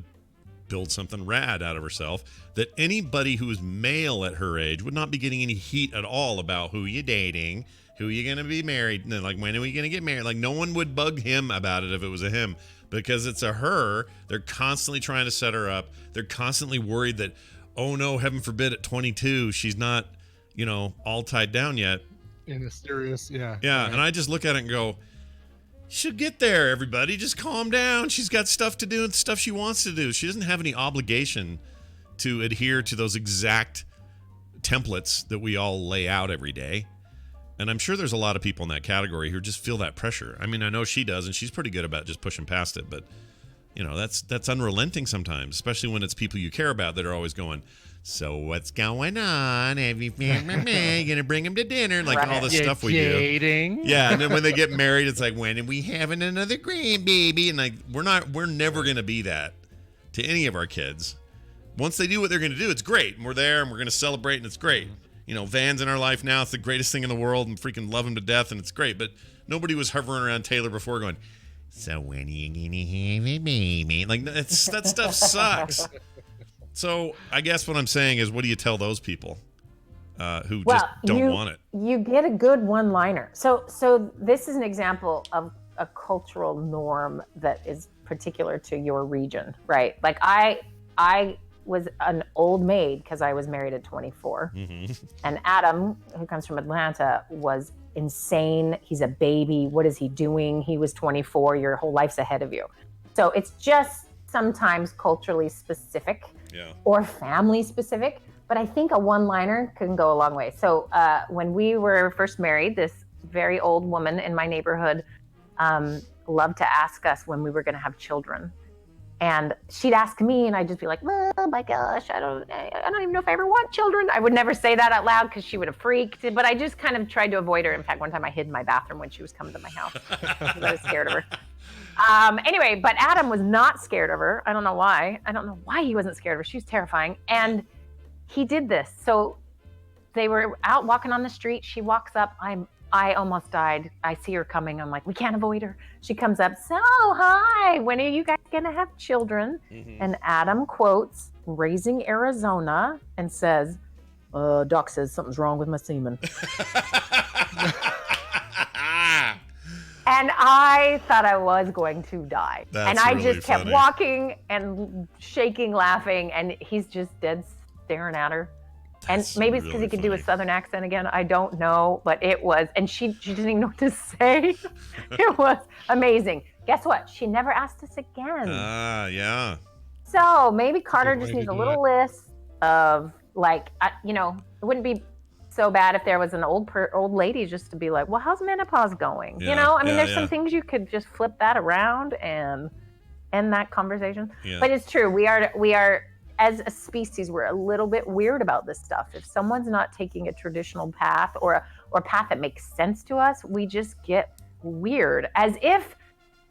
build something rad out of herself that anybody who is male at her age would not be getting any heat at all about who you dating, who you going to be married, and when are we going to get married? No one would bug him about it if it was a him, because it's a her. They're constantly trying to set her up. They're constantly worried that, oh no, heaven forbid, at 22, she's not, all tied down yet. In a serious, yeah. Yeah, and I just look at it and go, she'll get there, everybody. Just calm down. She's got stuff to do and stuff she wants to do. She doesn't have any obligation to adhere to those exact templates that we all lay out every day. And I'm sure there's a lot of people in that category who just feel that pressure. I know she does, and she's pretty good about just pushing past it. But, that's unrelenting sometimes, especially when it's people you care about that are always going, so what's going on? Have you found my man? You gonna bring him to dinner? All this stuff we do. Yeah, and then when they get married, it's like, when are we having another grandbaby? And we're never gonna be that to any of our kids. Once they do what they're gonna do, it's great, and we're there, and we're gonna celebrate, and it's great. Van's in our life now. It's the greatest thing in the world, and freaking love him to death, and it's great. But nobody was hovering around Taylor before going, so when are you gonna have a baby? That stuff sucks. So I guess what I'm saying is, what do you tell those people who just don't want it? You get a good one-liner. So this is an example of a cultural norm that is particular to your region, right? I was an old maid because I was married at 24. Mm-hmm. And Adam, who comes from Atlanta, was insane. He's a baby. What is he doing? He was 24. Your whole life's ahead of you. So it's just sometimes culturally specific. Yeah. Or family specific, but I think a one-liner can go a long way. So when we were first married, this very old woman in my neighborhood loved to ask us when we were going to have children, and she'd ask me, and I'd just be like, "Oh my gosh, I don't even know if I ever want children." I would never say that out loud because she would have freaked, but I just kind of tried to avoid her. In fact, one time I hid in my bathroom when she was coming to my house because I was scared of her. Anyway, but Adam was not scared of her. I don't know why. I don't know why he wasn't scared of her. She was terrifying. And he did this. So they were out walking on the street. She walks up. I almost died. I see her coming. I'm like, we can't avoid her. She comes up. So, hi, when are you guys going to have children? Mm-hmm. And Adam quotes Raising Arizona and says, Doc says something's wrong with my semen. And I thought I was going to die. That's and I really just kept funny. walking and shaking, laughing, and he's just dead staring at her. And maybe it's because he could do a Southern accent again. I don't know, but it was, and she didn't even know what to say. It was amazing. Guess what? She never asked us again. Yeah. So maybe Carter just needs a little list of like, it wouldn't be so bad if there was an old lady just to be like, well, how's menopause going? Yeah, there's some things you could just flip that around and end that conversation. Yeah. But it's true. We are as a species, we're a little bit weird about this stuff. If someone's not taking a traditional path or a path that makes sense to us, we just get weird, as if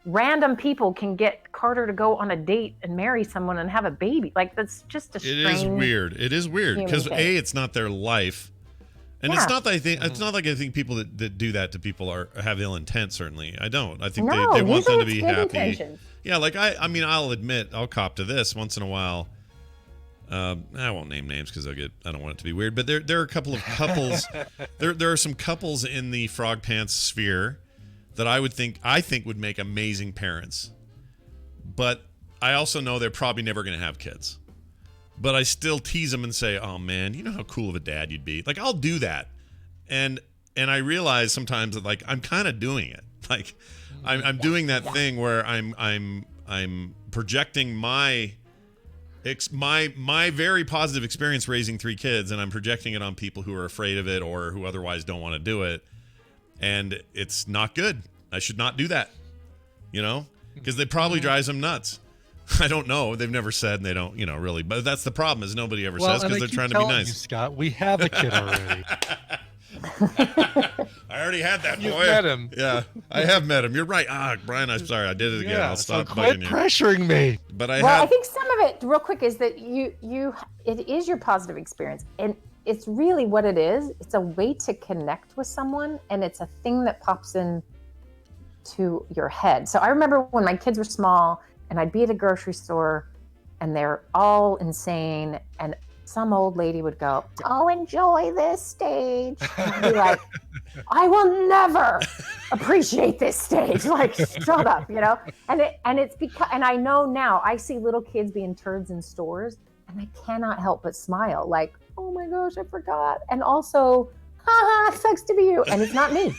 random people can get Carter to go on a date and marry someone and have a baby. Like, that's just a strange. It is weird because it's not their life, and it's not that it's not like I think people that do that to people have ill intent. Certainly, I don't. I think they want them to be happy. Intentions. Yeah, like I mean, I'll admit, I'll cop to this once in a while. I won't name names because I don't want it to be weird, but there are a couple of couples. there are some couples in the frog pants sphere that I think would make amazing parents. But I also know they're probably never going to have kids. But I still tease them and say, "Oh man, you know how cool of a dad you'd be." Like, I'll do that, and I realize sometimes that, like, I'm kind of doing it. Like, I'm doing that thing where I'm projecting my very positive experience raising 3 kids, and I'm projecting it on people who are afraid of it or who otherwise don't want to do it. And it's not good. I should not do that, because it probably drives them nuts. I don't know. They've never said, and they don't, really. But that's the problem, is nobody ever says because they're trying to be nice. You, Scott, we have a kid already. I already had that boy. You've met him. Yeah, I have met him. You're right. Brian, I'm sorry. I did it again. I'll stop quit bugging you. pressuring me. But I think some of it, real quick, is that it is your positive experience, and it's really what it is. It's a way to connect with someone, and it's a thing that pops in to your head. So I remember when my kids were small, and I'd be at a grocery store, and they're all insane, and some old lady would go, "Oh, enjoy this stage." And I'd be like, "I will never appreciate this stage." Like, shut up, And it's because, and I know now, I see little kids being turds in stores, and I cannot help but smile. Like, oh my gosh, I forgot. And also, haha, sucks to be you. And it's not me.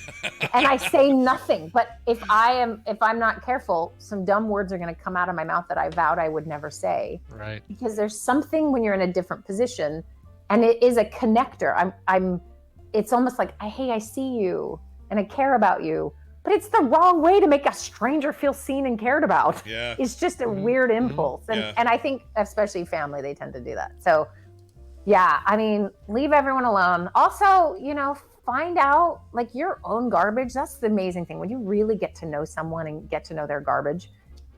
And I say nothing. But if I'm not careful, some dumb words are going to come out of my mouth that I vowed I would never say. Right. Because there's something when you're in a different position, and it is a connector. It's almost like, hey, I see you and I care about you. But it's the wrong way to make a stranger feel seen and cared about. Yeah. It's just a weird impulse. And I think, especially family, they tend to do that. So, yeah, I mean, leave everyone alone. Also, find out, like, your own garbage. That's the amazing thing. When you really get to know someone and get to know their garbage,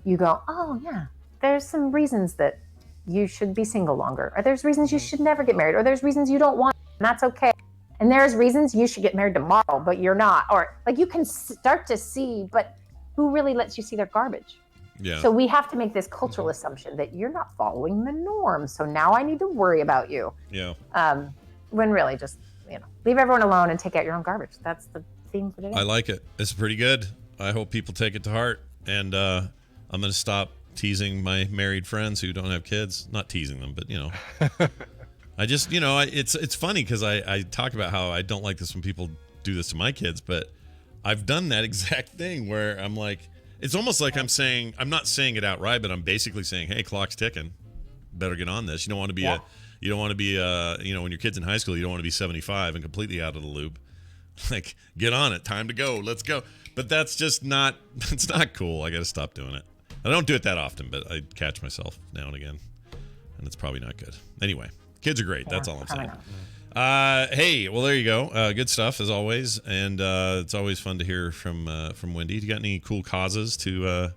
you go, oh, yeah, there's some reasons that you should be single longer. Or there's reasons you should never get married. Or there's reasons you don't want, and that's okay. And there's reasons you should get married tomorrow, but you're not. Or, like, you can start to see, but who really lets you see their garbage? Yeah. So we have to make this cultural assumption that you're not following the norm. So now I need to worry about you. Yeah. When really just, leave everyone alone and take out your own garbage. That's the theme for today. I like it. It's pretty good. I hope people take it to heart. And I'm going to stop teasing my married friends who don't have kids. Not teasing them, but, I just, it's funny because I talk about how I don't like this when people do this to my kids, but I've done that exact thing where I'm like, it's almost like I'm not saying it outright, but I'm basically saying, hey, clock's ticking. Better get on this. You don't want to be when your kid's in high school, you don't want to be 75 and completely out of the loop. Like, get on it. Time to go. Let's go. But that's just it's not cool. I got to stop doing it. I don't do it that often, but I catch myself now and again. And it's probably not good. Anyway, kids are great. That's all I'm saying. Hey, well, there you go. Good stuff as always, and it's always fun to hear from Wendy. Do you got any cool causes to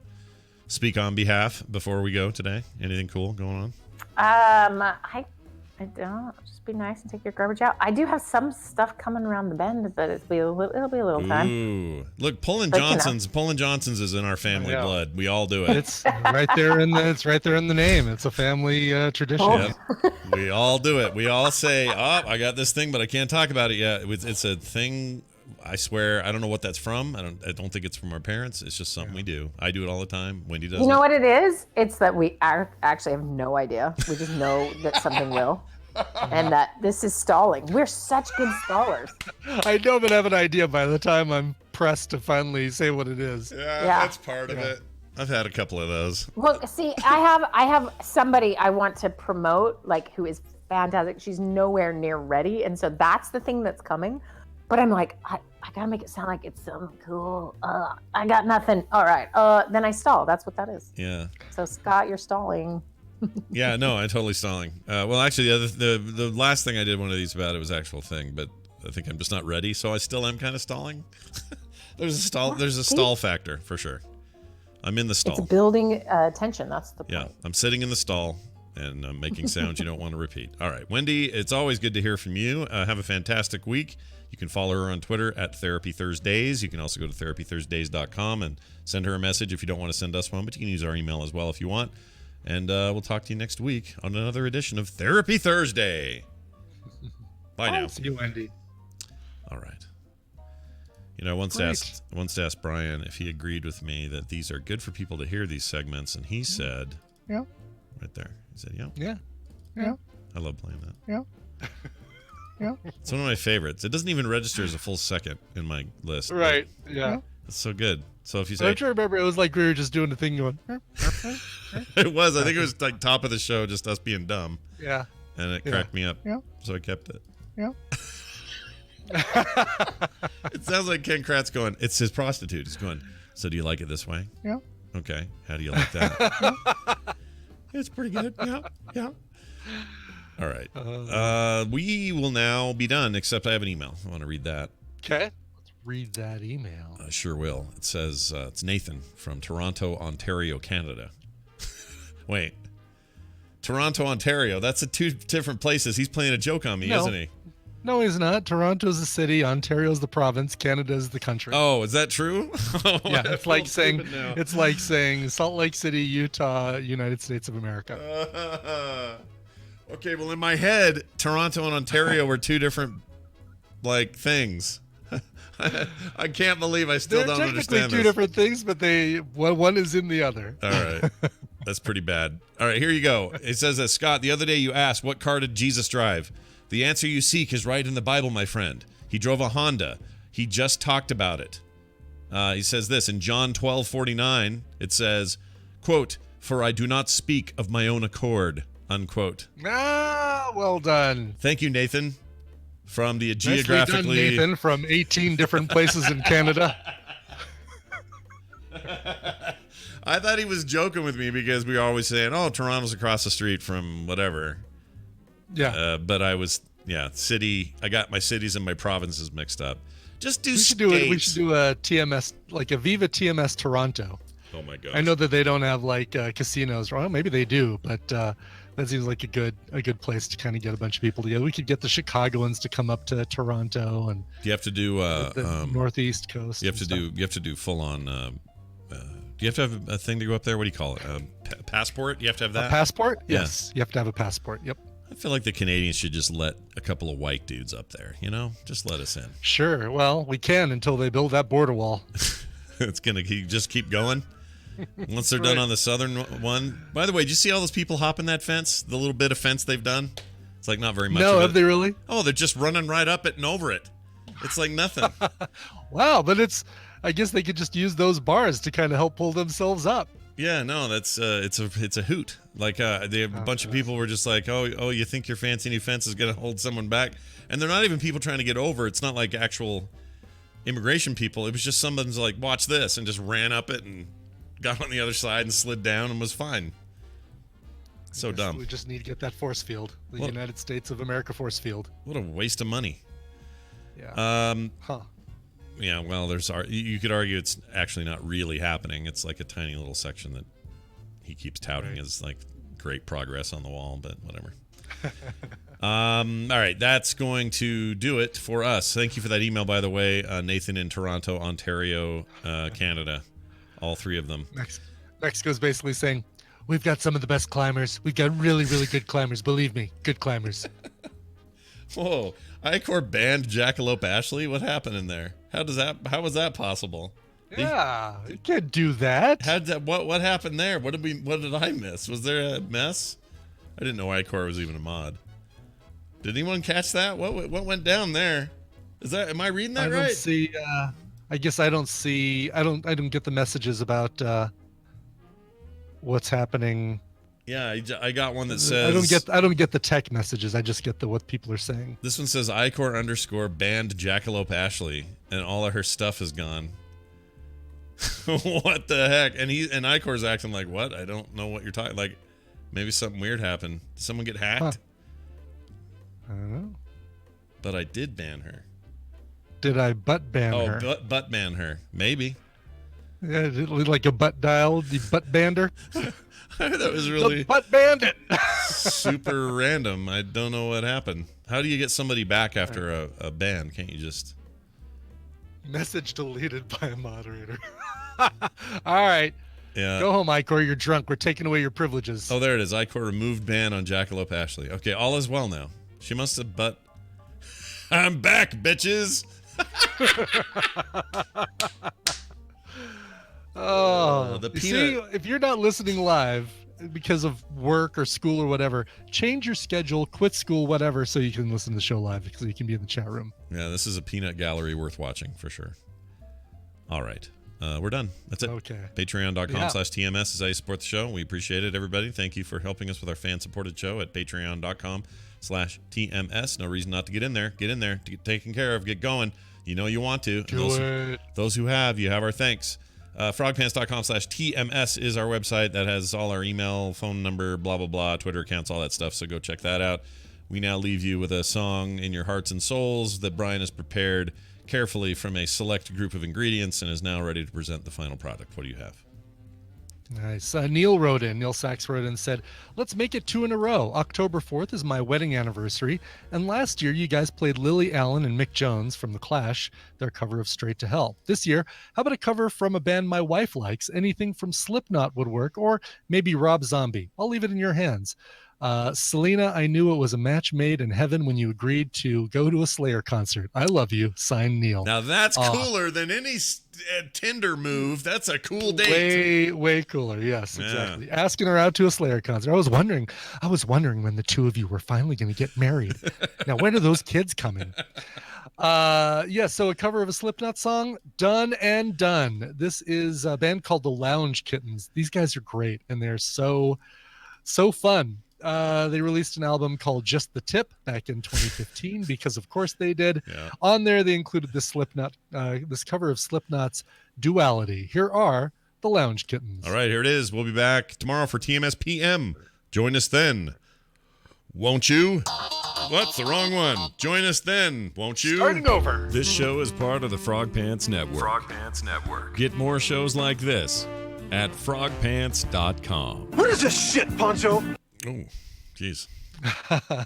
speak on behalf before we go today? Anything cool going on? I don't. Just be nice and take your garbage out. I do have some stuff coming around the bend, but it'll be a little time. Ooh, look, Pulling Johnson's is in our family blood. We all do it. It's right there in the name. It's a family tradition. Yep. We all do it. We all say, "Oh, I got this thing, but I can't talk about it yet." It's a thing. I swear, I don't know what that's from. I don't think it's from our parents. It's just something we do. I do it all the time. Wendy does. You know what it is? It's that we actually have no idea. We just know that something will. and that this is stalling. We're such good stallers. I know, but I have an idea by the time I'm pressed to finally say what it is. Yeah, Yeah. that's part of it. I've had a couple of those. Well, see, I have somebody I want to promote, like, who is fantastic. She's nowhere near ready, and so that's the thing that's coming. But I'm like, I gotta make it sound like it's something cool. I got nothing. All right. Then I stall. That's what that is. Yeah. So Scott, you're stalling. Yeah, no, I'm totally stalling. Well, actually, the last thing I did one of these about it was actual thing, but I think I'm just not ready, so I still am kind of stalling. There's a stall factor for sure. I'm in the stall. It's building tension. That's the point. Yeah, I'm sitting in the stall and I'm making sounds you don't want to repeat. All right, Wendy, it's always good to hear from you. Have a fantastic week. You can follow her on Twitter at Therapy Thursdays. You can also go to therapythursdays.com and send her a message if you don't want to send us one, but you can use our email as well if you want. And we'll talk to you next week on another edition of Therapy Thursday. Bye now. See you, Wendy. All right. You know, I once asked Brian if he agreed with me that these are good for people to hear these segments, and he said, "Yeah." Right there. He said, "Yeah." Yeah. Yeah. I love playing that. Yeah. Yeah. It's one of my favorites. It doesn't even register as a full second in my list. Right. Yeah. It's so good. So if you say, I'm trying to remember, it was like we were just doing the thing going. It was. I think it was like top of the show, just us being dumb. Yeah. And it cracked me up. Yeah. So I kept it. Yeah. It sounds like Ken Kratz going, it's his prostitute. He's going, so do you like it this way? Yeah. Okay. How do you like that? It's pretty good. Yeah. Yeah. All right. We will now be done, except I have an email. I want to read that. Okay. Let's read that email. I sure will. It says, it's Nathan from Toronto, Ontario, Canada. Wait. Toronto, Ontario. That's two different places. He's playing a joke on me, isn't he? No, he's not. Toronto's the city, Ontario's the province, Canada's the country. Oh, is that true? Yeah, it's like saying Salt Lake City, Utah, United States of America. Okay, well, in my head, Toronto and Ontario were two different, like, things. I can't believe I still don't understand this. They're two different things, but one is in the other. All right. That's pretty bad. All right, here you go. It says that, Scott, the other day you asked, what car did Jesus drive? The answer you seek is right in the Bible, my friend. He drove a Honda. He just talked about it. He says this, in John 12:49, it says, quote, for I do not speak of my own accord, unquote. Ah, well done. Thank you, Nathan, from the Nicely geographically... done, Nathan, from 18 different places in Canada. I thought he was joking with me because we were always saying, oh, Toronto's across the street from whatever. Yeah. But I was, city. I got my cities and my provinces mixed up. Just do states. We should do a TMS, like a Viva TMS Toronto. Oh my gosh. I know that they don't have like casinos. Well, maybe they do, but that seems like a good place to kind of get a bunch of people together. We could get the Chicagoans to come up to Toronto, and you have to do the northeast coast. You have to do full on. Do you have to have a thing to go up there? What do you call it? Passport? You have to have that? A passport? Yeah. Yes. You have to have a passport. Yep. I feel like the Canadians should just let a couple of white dudes up there, Just let us in. Sure. Well, we can until they build that border wall. It's going to just keep going? Once they're done on the southern one. By the way, did you see all those people hopping that fence? The little bit of fence they've done? It's like not very much No, of have it. they really? Oh, they're just running right up it and over it. It's like nothing. Wow, but I guess they could just use those bars to kind of help pull themselves up. Yeah, no, that's it's a hoot. Like a bunch of people were just like, oh, you think your fancy new fence is gonna hold someone back? And they're not even people trying to get over. It's not like actual immigration people. It was just someone's like, watch this, and just ran up it and got on the other side and slid down and was fine. So dumb. We just need to get that force field, the United States of America force field. What a waste of money. Yeah. Yeah, well, you could argue it's actually not really happening. It's like a tiny little section that he keeps touting as like great progress on the wall, but whatever. All right, that's going to do it for us. Thank you for that email, by the way, Nathan in Toronto, Ontario, Canada. All three of them. Mexico's basically saying, we've got some of the best climbers. We've got really, really good climbers. Believe me, good climbers. Whoa. Icor banned Jackalope Ashley? What happened in there? How was that possible? Yeah, you can't do that. What happened there? What did I miss? Was there a mess? I didn't know Icor was even a mod. Did anyone catch that? What went down there? Am I reading that right? I don't see. I guess I don't see. I don't get the messages about what's happening. Yeah, I got one that says I don't get the tech messages. I just get what people are saying. This one says Icor _ banned Jackalope Ashley and all of her stuff is gone. What the heck? And Icor's acting like, what? I don't know what you're talking. Like, maybe something weird happened. Did someone get hacked? Huh. I don't know. But I did ban her. Did I butt ban her? Oh, butt ban her. Maybe. Yeah, like a butt dial, the butt bander. That was really the butt bandit. super random. I don't know what happened. How do you get somebody back after a ban? Can't you just message deleted by a moderator? All right. Yeah. Go home, Icor. You're drunk. We're taking away your privileges. Oh, there it is. Icor removed ban on Jackalope Ashley. Okay, all is well now. She must have I'm back, bitches. The peanut. See, if you're not listening live because of work or school or whatever, change your schedule, quit school, whatever, so you can listen to the show live because you can be in the chat room. Yeah, this is a peanut gallery worth watching for sure. All right. We're done. That's it. Okay. Patreon.com/TMS is how you support the show. We appreciate it, everybody. Thank you for helping us with our fan-supported show at patreon.com/TMS. No reason not to get in there. Get in there to get taken care of. Get going. You know you want to. Those who have, you have our thanks. Frogpants.com/TMS is our website. That has all our email, phone number, blah, blah, blah, Twitter accounts, all that stuff. So go check that out. We now leave you with a song in your hearts and souls that Brian has prepared carefully from a select group of ingredients and is now ready to present the final product. What do you have? Nice. Neil Sachs wrote in and said, let's make it 2 in a row. October 4th is my wedding anniversary, and last year you guys played Lily Allen and Mick Jones from The Clash, their cover of Straight to Hell. This year, how about a cover from a band my wife likes? Anything from Slipknot would work, or maybe Rob Zombie. I'll leave it in your hands. Selena, I knew it was a match made in heaven when you agreed to go to a Slayer concert. I love you. Signed, Neil. Now that's cooler than any Tinder move. That's a cool date. Way cooler. Yes, exactly. Yeah. Asking her out to a Slayer concert. I was wondering when the two of you were finally going to get married. Now, when are those kids coming? So a cover of a Slipknot song, done and done. This is a band called the Lounge Kittens. These guys are great, and they're so fun. They released an album called Just the Tip back in 2015 because of course they did. Yeah. On there they included this cover of Slipknot's Duality. Here are the Lounge Kittens. All right, here it is. We'll be back tomorrow for TMS PM. Join us then. Won't you? What's the wrong one? Join us then, won't you? Starting over. This show is part of the Frog Pants Network. Frog Pants Network. Get more shows like this at frogpants.com. What is this shit, Poncho? Oh, jeez. Remember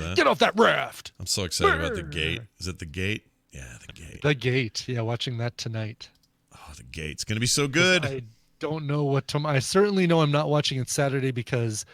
that? Get off that raft. I'm so excited about The Gate. Is it The Gate? Yeah, The Gate. The Gate. Yeah, watching that tonight. Oh, The Gate's going to be so good. I don't know what I certainly know I'm not watching it Saturday because